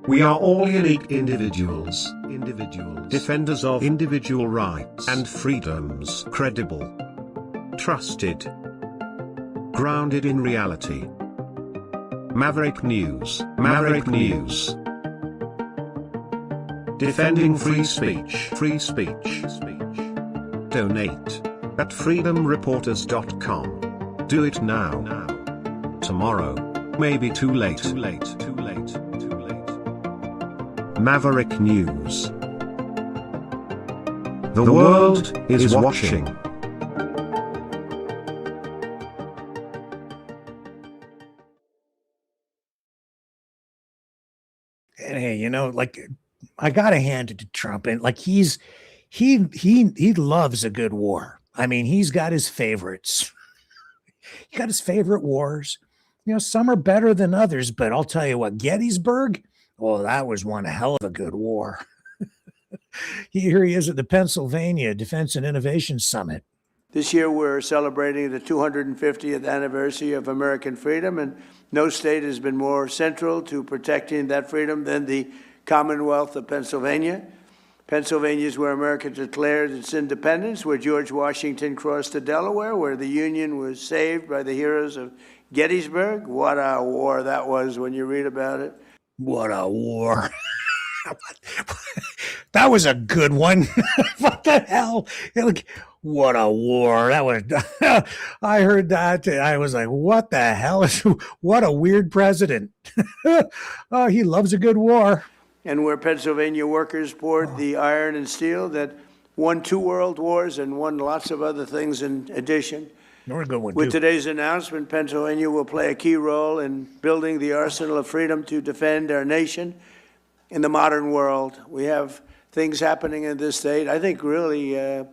We are all unique individuals. Defenders of individual rights and freedoms. Credible. Trusted. Grounded in reality. Maverick News. Maverick News. Defending free speech. Free speech. Donate at freedomreporters.com. Do it now. Tomorrow may be too late. Maverick News. The world is watching. And hey, I gotta hand it to Trump, and he loves a good war. I mean, he's got his favorites. He got his favorite wars. Some are better than others, but I'll tell you what, Gettysburg, well, that was one hell of a good war. Here he is at the Pennsylvania Defense and Innovation Summit. This year we're celebrating the 250th anniversary of American freedom, and no state has been more central to protecting that freedom than the Commonwealth of Pennsylvania. Pennsylvania is where America declared its independence, where George Washington crossed to Delaware, where the Union was saved by the heroes of Gettysburg. What a war that was when you read about it. What a war. That was a good one. What the hell? What a war. That was, I heard that. I was like, what the hell? What a weird president. Oh, he loves a good war. And where Pennsylvania workers poured the iron and steel that won 2 world wars and won lots of other things in addition. Nor a good one, With too. today's announcement, Pennsylvania will play a key role in building the arsenal of freedom to defend our nation in the modern world. We have things happening in this state. I think really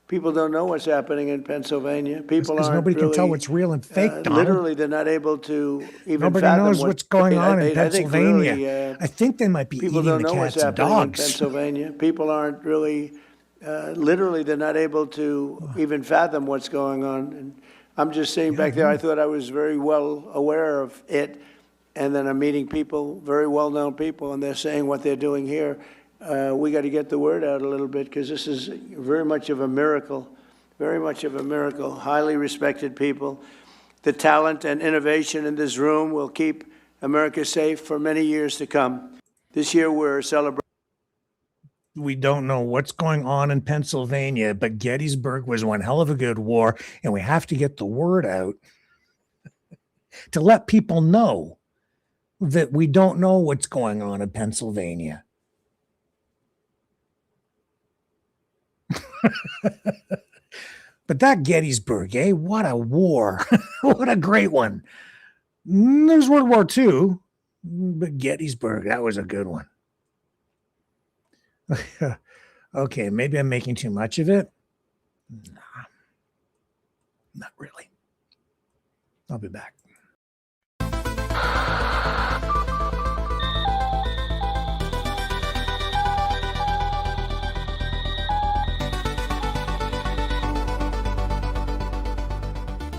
people don't know what's happening in Pennsylvania. People aren't nobody really, can tell what's real and fake, Donald. Literally, they're not able to even Nobody fathom knows what's going on in Pennsylvania. I think really, I think they might be people eating don't the know what's cats and happening in dogs. Pennsylvania. People aren't really, literally, they're not able to even fathom what's going on. And I'm just saying back there, I thought I was very well aware of it. And then I'm meeting people, very well-known people, and they're saying what they're doing here. We got to get the word out a little bit because this is very much of a miracle, very much of a miracle. Highly respected people. The talent and innovation in this room will keep America safe for many years to come. This year we're celebrating. We don't know what's going on in Pennsylvania, but Gettysburg was one hell of a good war, and we have to get the word out to let people know that we don't know what's going on in Pennsylvania. But that Gettysburg, what a war. What a great one. There's World War II, but Gettysburg, that was a good one. Okay, maybe I'm making too much of it. Nah, not really. I'll be back.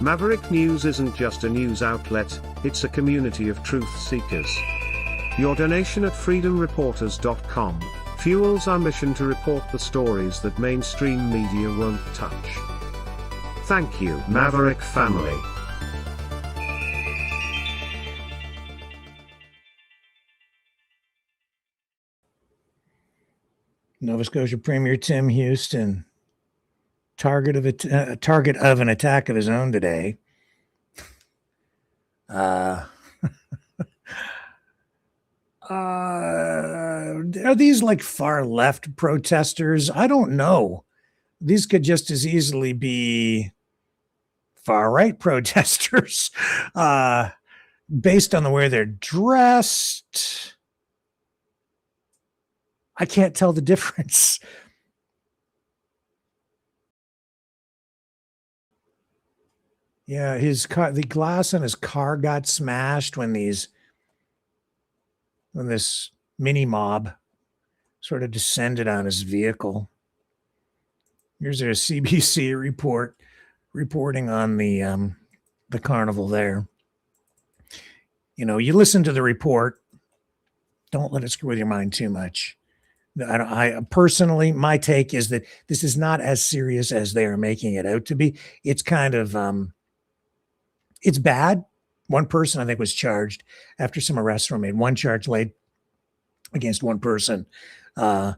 Maverick News isn't just a news outlet, it's a community of truth seekers. Your donation at freedomreporters.com fuels our mission to report the stories that mainstream media won't touch. Thank you, Maverick family. Nova Scotia Premier Tim Houston, target of an attack of his own today. Are these like far left protesters? I don't know. These could just as easily be far right protesters, based on the way they're dressed. I can't tell the difference. Yeah, his car, the glass on his car got smashed when this mini mob sort of descended on his vehicle. Here's a CBC reporting on the carnival there. You know, you listen to the report. Don't let it screw with your mind too much. I personally, my take is that this is not as serious as they are making it out to be. It's kind of, it's bad. One person, I think, was charged after some arrests were made. One charge laid against one person. But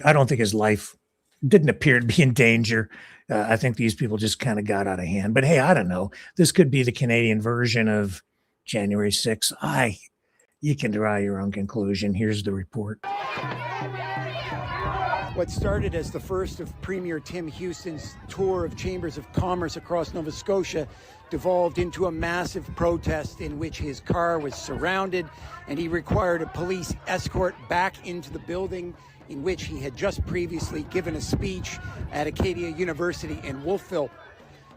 I don't think his life didn't appear to be in danger. I think these people just kind of got out of hand. But hey, I don't know. This could be the Canadian version of January 6th. You can draw your own conclusion. Here's the report. What started as the first of Premier Tim Houston's tour of chambers of commerce across Nova Scotia devolved into a massive protest in which his car was surrounded and he required a police escort back into the building in which he had just previously given a speech at Acadia University in Wolfville.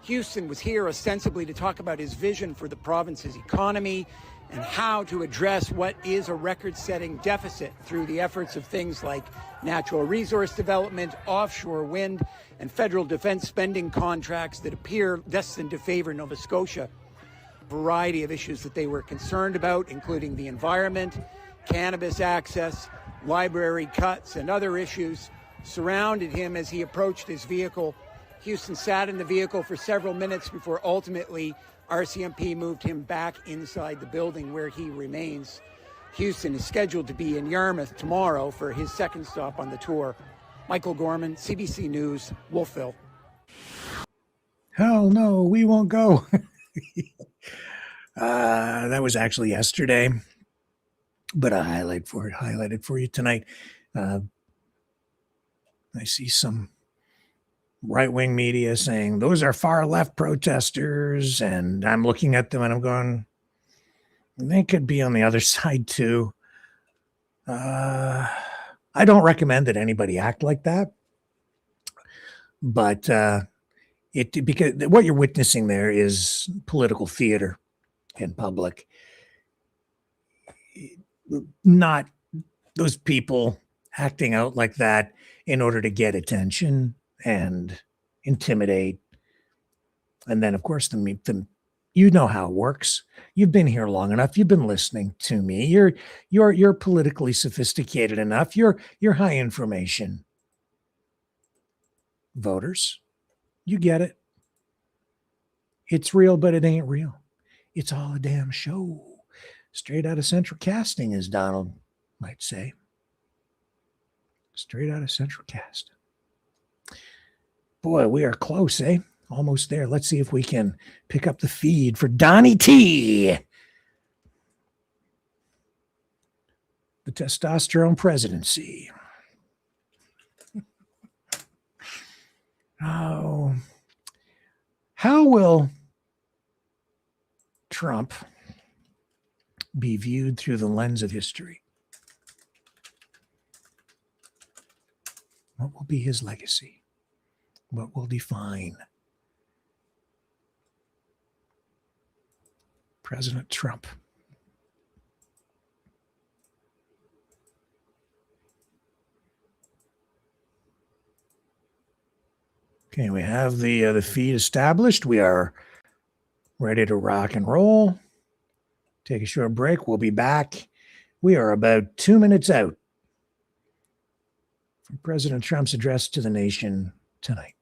Houston was here ostensibly to talk about his vision for the province's economy and how to address what is a record-setting deficit through the efforts of things like natural resource development, offshore wind, and federal defense spending contracts that appear destined to favor Nova Scotia. A variety of issues that they were concerned about, including the environment, cannabis access, library cuts, and other issues surrounded him as he approached his vehicle. Houston sat in the vehicle for several minutes before ultimately RCMP moved him back inside the building where he remains. Houston is scheduled to be in Yarmouth tomorrow for his second stop on the tour. Michael Gorman, CBC News, Wolfville. Hell no, we won't go. That was actually yesterday, but I highlighted for you tonight. I see some right-wing media saying those are far-left protesters, and I'm looking at them and I'm going, they could be on the other side too. I don't recommend that anybody act like that, but because what you're witnessing there is political theater in public. Not those people acting out like that in order to get attention and intimidate. And then, of course, you know how it works. You've been here long enough. You've been listening to me. You're politically sophisticated enough. You're high information voters. You get it. It's real, but it ain't real. It's all a damn show. Straight out of Central Casting, as Donald might say. Straight out of Central Casting. Boy, we are close, eh? Almost there. Let's see if we can pick up the feed for Donnie T. The testosterone presidency. Oh. How will Trump be viewed through the lens of history? What will be his legacy? What will define President Trump? Okay, we have the feed established. We are ready to rock and roll. Take a short break. We'll be back. We are about 2 minutes out from President Trump's address to the nation tonight.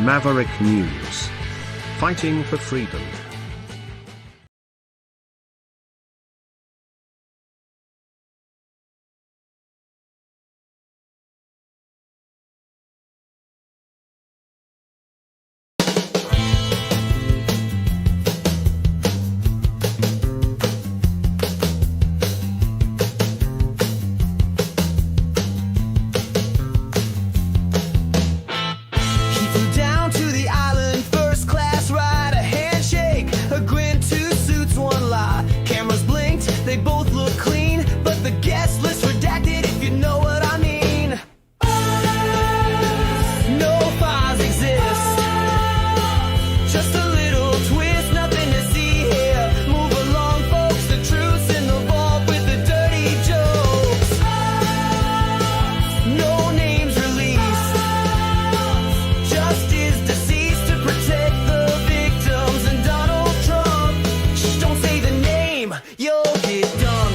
Maverick News. Fighting for freedom. You'll get done.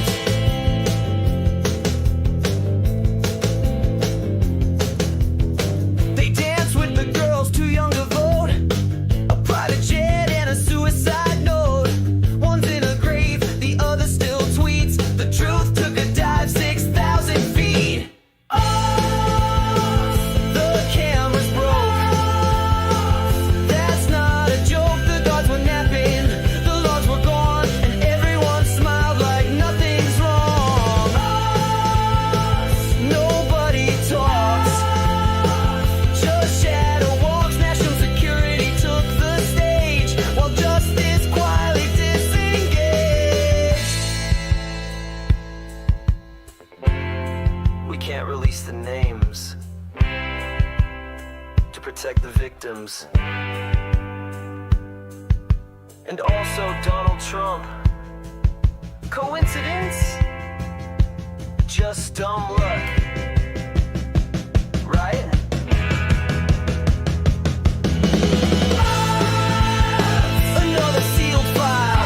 protect the victims. And also Donald Trump. Coincidence? Just dumb luck. Right? Another sealed file.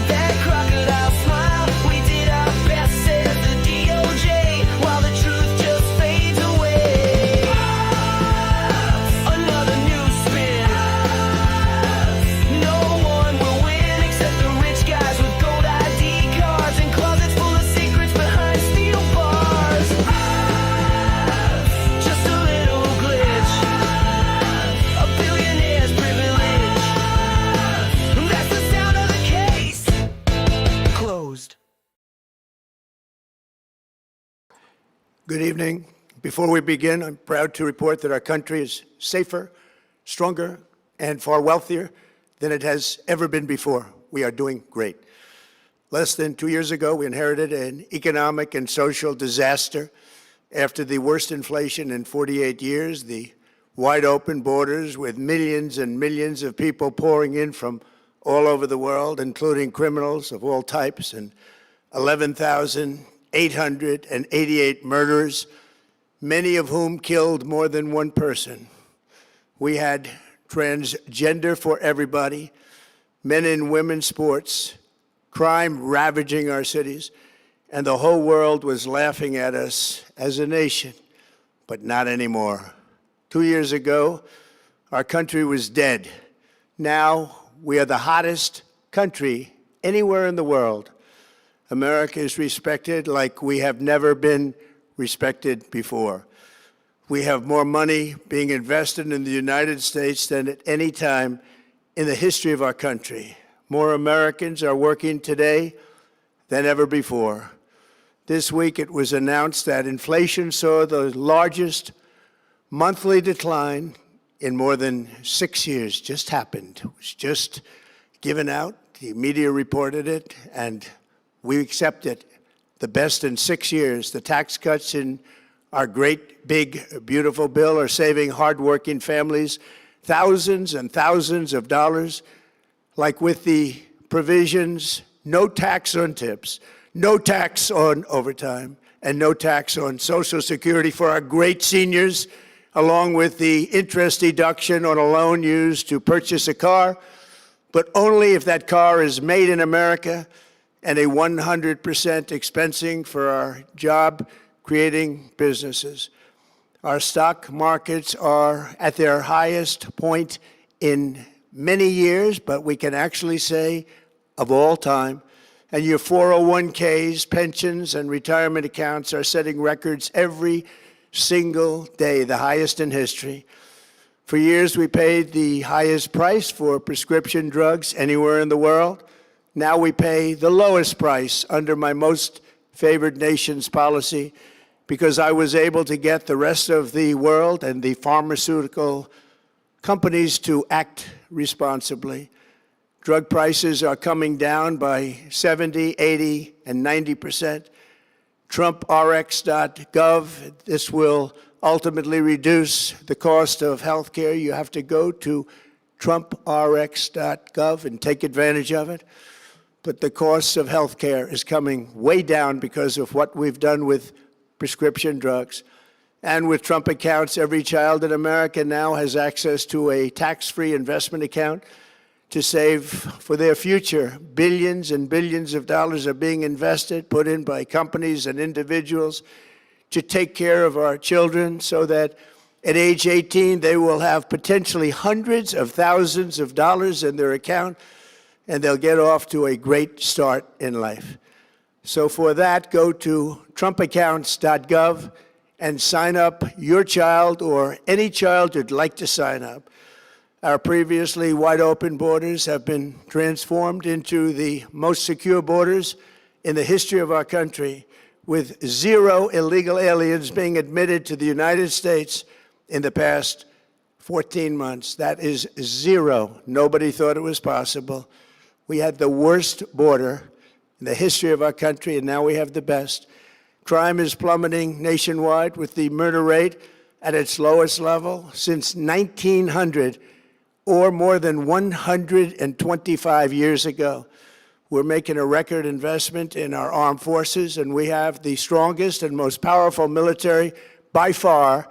That crocodile smile. We did our best, says the DOJ, while the truth just fades away. Another new spin. No one will win except the rich guys with gold ID cards and closets full of secrets behind steel bars. Just a little glitch. A billionaire's privilege. That's the sound of the case. Closed. Good evening. Before we begin, I'm proud to report that our country is safer, stronger, and far wealthier than it has ever been before. We are doing great. Less than 2 years ago, we inherited an economic and social disaster. After the worst inflation in 48 years, the wide open borders with millions and millions of people pouring in from all over the world, including criminals of all types, and 11,888 murderers, many of whom killed more than one person. We had transgender for everybody, men and women sports, crime ravaging our cities, and the whole world was laughing at us as a nation, but not anymore. 2 years ago, our country was dead. Now, we are the hottest country anywhere in the world. America is respected like we have never been respected before. We have more money being invested in the United States than at any time in the history of our country. More Americans are working today than ever before. This week it was announced that inflation saw the largest monthly decline in more than 6 years. Just happened. It was just given out. The media reported it, and we accept it. The best in 6 years. The tax cuts in our great, big, beautiful bill are saving hardworking families thousands and thousands of dollars, like with the provisions, no tax on tips, no tax on overtime, and no tax on Social Security for our great seniors, along with the interest deduction on a loan used to purchase a car, but only if that car is made in America, and a 100% expensing for our job-creating businesses. Our stock markets are at their highest point in many years, but we can actually say of all time. And your 401ks, pensions, and retirement accounts are setting records every single day, the highest in history. For years, we paid the highest price for prescription drugs anywhere in the world. Now we pay the lowest price under my most favored nation's policy, because I was able to get the rest of the world and the pharmaceutical companies to act responsibly. Drug prices are coming down by 70, 80, and 90%. TrumpRx.gov, this will ultimately reduce the cost of health care. You have to go to TrumpRx.gov and take advantage of it. But the cost of health care is coming way down because of what we've done with prescription drugs. And with Trump accounts, every child in America now has access to a tax-free investment account to save for their future. Billions and billions of dollars are being invested, put in by companies and individuals to take care of our children so that at age 18, they will have potentially hundreds of thousands of dollars in their account, and they'll get off to a great start in life. So for that, go to TrumpAccounts.gov and sign up your child or any child who'd like to sign up. Our previously wide open borders have been transformed into the most secure borders in the history of our country, with 0 illegal aliens being admitted to the United States in the past 14 months. That is 0. Nobody thought it was possible. We had the worst border in the history of our country, and now we have the best. Crime is plummeting nationwide, with the murder rate at its lowest level since 1900, or more than 125 years ago. We're making a record investment in our armed forces, and we have the strongest and most powerful military by far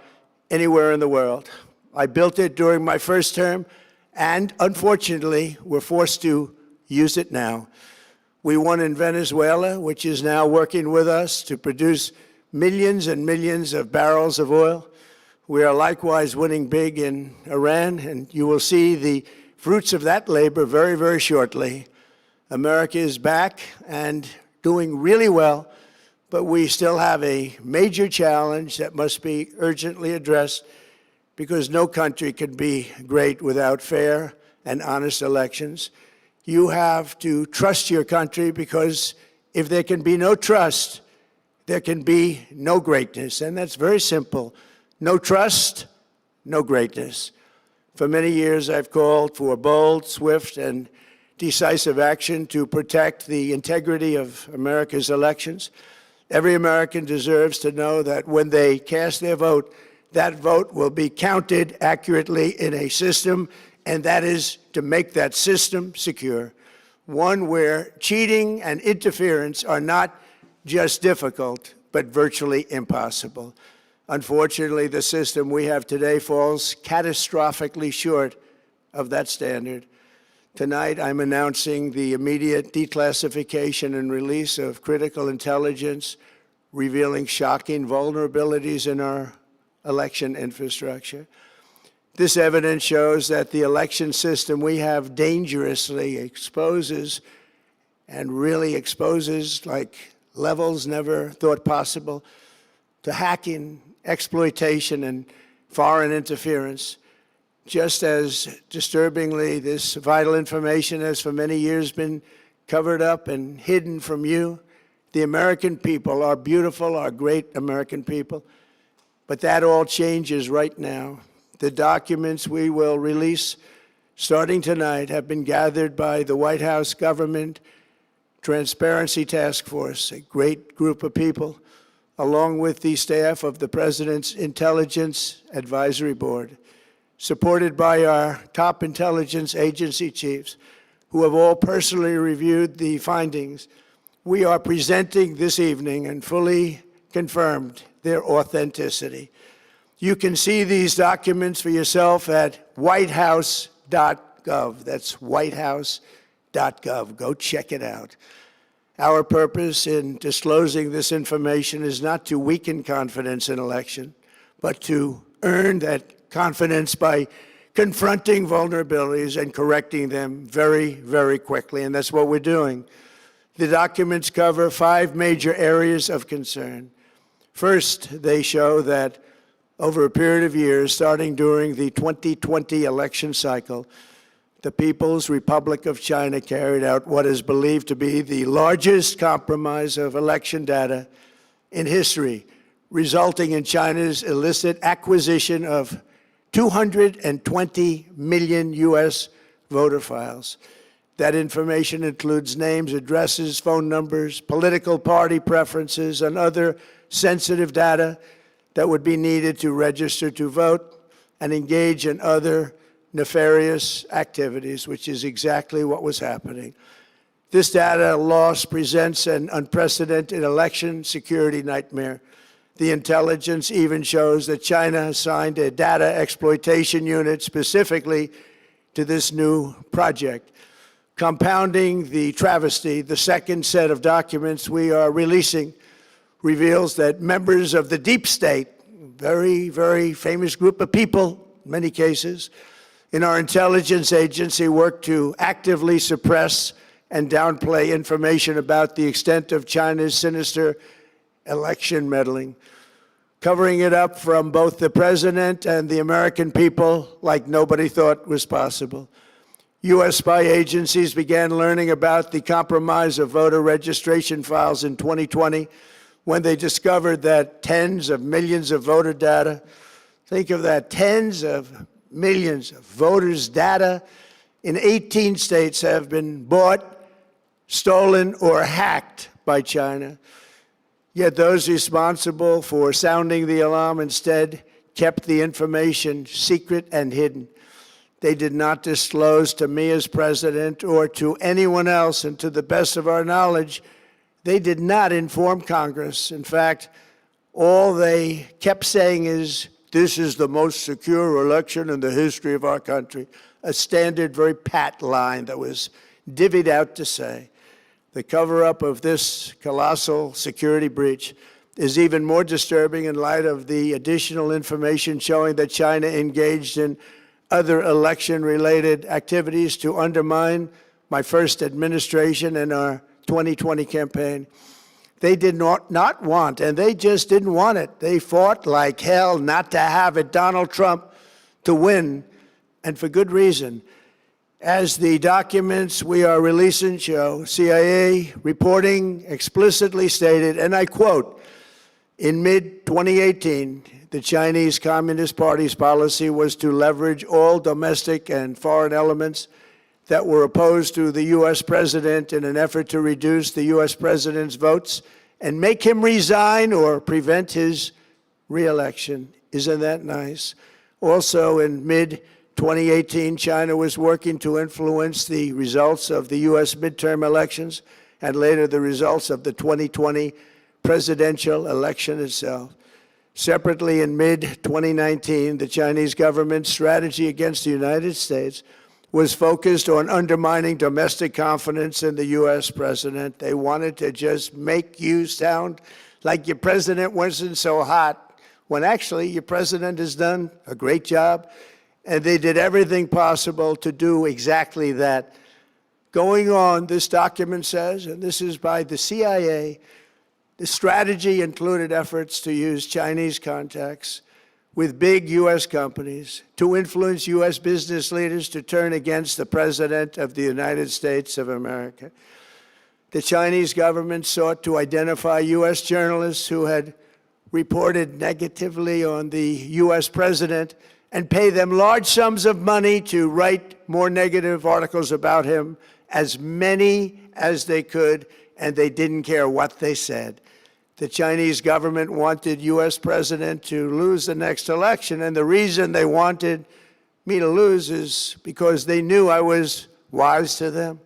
anywhere in the world. I built it during my first term, and unfortunately, we're forced to use it now. We won in Venezuela, which is now working with us to produce millions and millions of barrels of oil. We are likewise winning big in Iran, and you will see the fruits of that labor very, very shortly. America is back and doing really well, but we still have a major challenge that must be urgently addressed, because no country can be great without fair and honest elections. You have to trust your country, because if there can be no trust, there can be no greatness. And that's very simple. No trust, no greatness. For many years, I've called for bold, swift, and decisive action to protect the integrity of America's elections. Every American deserves to know that when they cast their vote, that vote will be counted accurately in a system, and that is to make that system secure. One where cheating and interference are not just difficult, but virtually impossible. Unfortunately, the system we have today falls catastrophically short of that standard. Tonight, I'm announcing the immediate declassification and release of critical intelligence revealing shocking vulnerabilities in our election infrastructure. This evidence shows that the election system we have dangerously exposes, and really exposes like levels never thought possible, to hacking, exploitation, and foreign interference. Just as disturbingly, this vital information has for many years been covered up and hidden from you, the American people, our beautiful, our great American people. But that all changes right now. The documents we will release starting tonight have been gathered by the White House Government Transparency Task Force, a great group of people, along with the staff of the President's Intelligence Advisory Board, supported by our top intelligence agency chiefs, who have all personally reviewed the findings. We are presenting this evening and fully confirmed their authenticity. You can see these documents for yourself at whitehouse.gov. That's whitehouse.gov. Go check it out. Our purpose in disclosing this information is not to weaken confidence in election, but to earn that confidence by confronting vulnerabilities and correcting them very, very quickly. And that's what we're doing. The documents cover 5 major areas of concern. First, they show that over a period of years, starting during the 2020 election cycle, the People's Republic of China carried out what is believed to be the largest compromise of election data in history, resulting in China's illicit acquisition of 220 million U.S. voter files. That information includes names, addresses, phone numbers, political party preferences, and other sensitive data that would be needed to register to vote and engage in other nefarious activities, which is exactly what was happening. This data loss presents an unprecedented election security nightmare. The intelligence even shows that China assigned a data exploitation unit specifically to this new project. Compounding the travesty, the second set of documents we are releasing reveals that members of the deep state, very, very famous group of people in many cases, in our intelligence agency work to actively suppress and downplay information about the extent of China's sinister election meddling, covering it up from both the president and the American people like nobody thought was possible. U.S. spy agencies began learning about the compromise of voter registration files in 2020 when they discovered that tens of millions of voter data, think of that, tens of millions of voters' data in 18 states have been bought, stolen, or hacked by China. Yet those responsible for sounding the alarm instead kept the information secret and hidden. They did not disclose to me as president or to anyone else, and to the best of our knowledge, they did not inform Congress. In fact, all they kept saying is, this is the most secure election in the history of our country, a standard, very pat line that was divvied out to say. The cover-up of this colossal security breach is even more disturbing in light of the additional information showing that China engaged in other election-related activities to undermine my first administration and our 2020 campaign. They did not want, and they just didn't want it. They fought like hell not to have it, Donald Trump, to win, and for good reason. As the documents we are releasing show, CIA reporting explicitly stated, and I quote, in mid-2018, the Chinese Communist Party's policy was to leverage all domestic and foreign elements that were opposed to the U.S. president in an effort to reduce the U.S. president's votes and make him resign or prevent his re-election. Isn't that nice? Also, in mid-2018, China was working to influence the results of the U.S. midterm elections and later the results of the 2020 presidential election itself. Separately, in mid-2019, the Chinese government's strategy against the United States was focused on undermining domestic confidence in the U.S. president. They wanted to just make you sound like your president wasn't so hot, when actually your president has done a great job, and they did everything possible to do exactly that. Going on, this document says, and this is by the CIA, the strategy included efforts to use Chinese contacts with big U.S. companies to influence U.S. business leaders to turn against the President of the United States of America. The Chinese government sought to identify U.S. journalists who had reported negatively on the U.S. president and pay them large sums of money to write more negative articles about him, as many as they could, and they didn't care what they said. The Chinese government wanted U.S. president to lose the next election, and the reason they wanted me to lose is because they knew I was wise to them,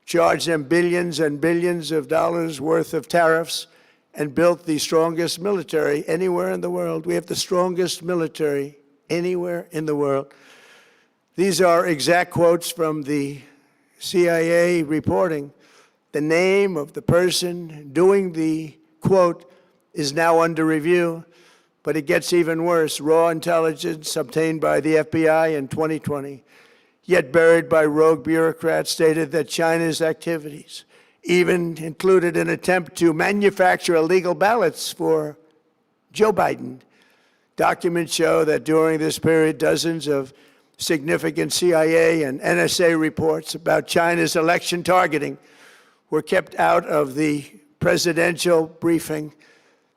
charged them billions and billions of dollars worth of tariffs, and built the strongest military anywhere in the world. We have the strongest military anywhere in the world. These are exact quotes from the CIA reporting. The name of the person doing the quote is now under review, but it gets even worse. Raw intelligence obtained by the FBI in 2020, yet buried by rogue bureaucrats, stated that China's activities even included an attempt to manufacture illegal ballots for Joe Biden. Documents show that during this period, dozens of significant CIA and NSA reports about China's election targeting were kept out of the presidential briefing.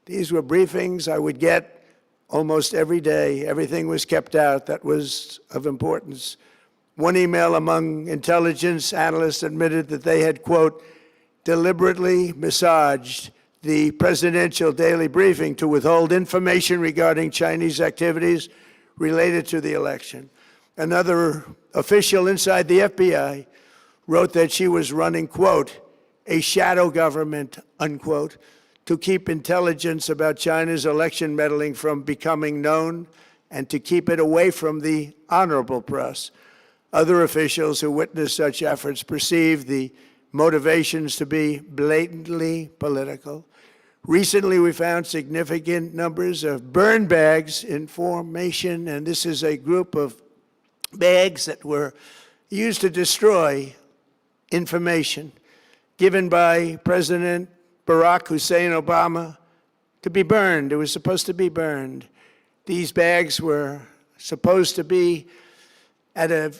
These were briefings I would get almost every day. Everything was kept out that was of importance. One email among intelligence analysts admitted that they had, quote, deliberately massaged the presidential daily briefing to withhold information regarding Chinese activities related to the election. Another official inside the FBI wrote that she was running, quote, a shadow government, unquote, to keep intelligence about China's election meddling from becoming known and to keep it away from the honorable press. Other officials who witnessed such efforts perceived the motivations to be blatantly political. Recently, we found significant numbers of burn bags in formation, and this is a group of bags that were used to destroy information given by President Barack Hussein Obama to be burned. It was supposed to be burned. These bags were supposed to be at a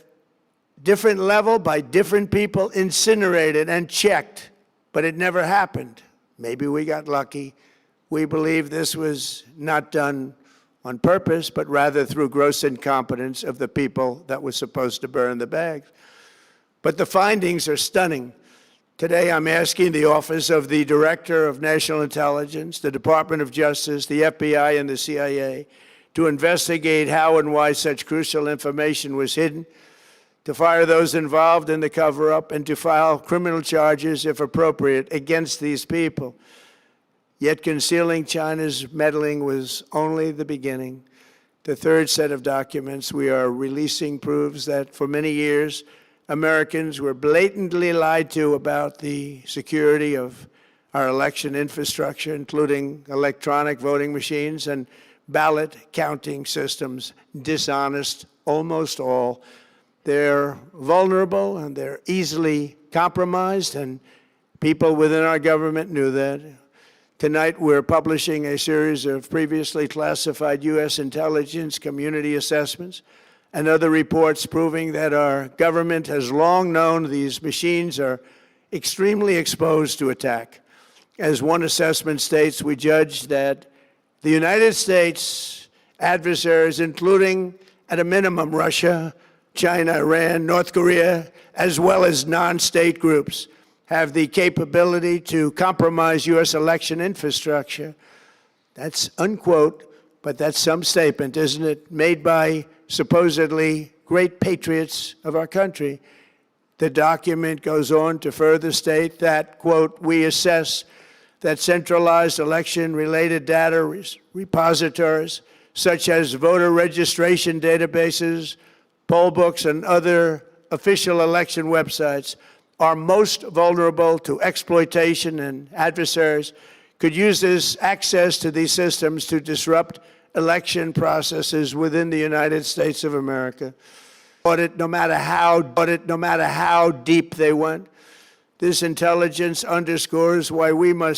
different level by different people, incinerated and checked, but it never happened. Maybe we got lucky. We believe this was not done on purpose, but rather through gross incompetence of the people that were supposed to burn the bags. But the findings are stunning. Today, I'm asking the Office of the Director of National Intelligence, the Department of Justice, the FBI, and the CIA to investigate how and why such crucial information was hidden, to fire those involved in the cover-up, and to file criminal charges, if appropriate, against these people. Yet concealing China's meddling was only the beginning. The third set of documents we are releasing proves that for many years, Americans were blatantly lied to about the security of our election infrastructure, including electronic voting machines and ballot counting systems. Dishonest, almost all. They're vulnerable and they're easily compromised, and people within our government knew that. Tonight, we're publishing a series of previously classified U.S. intelligence community assessments and other reports proving that our government has long known these machines are extremely exposed to attack. As one assessment states, we judge that the United States adversaries, including at a minimum Russia, China, Iran, North Korea, as well as non-state groups, have the capability to compromise U.S. election infrastructure. That's unquote, but that's some statement, isn't it? Made by supposedly great patriots of our country. The document goes on to further state that, quote, we assess that centralized election-related data repositories, such as voter registration databases, poll books, and other official election websites, are most vulnerable to exploitation, and adversaries could use this access to these systems to disrupt election processes within the United States of America. No matter how deep they went. This intelligence underscores why we must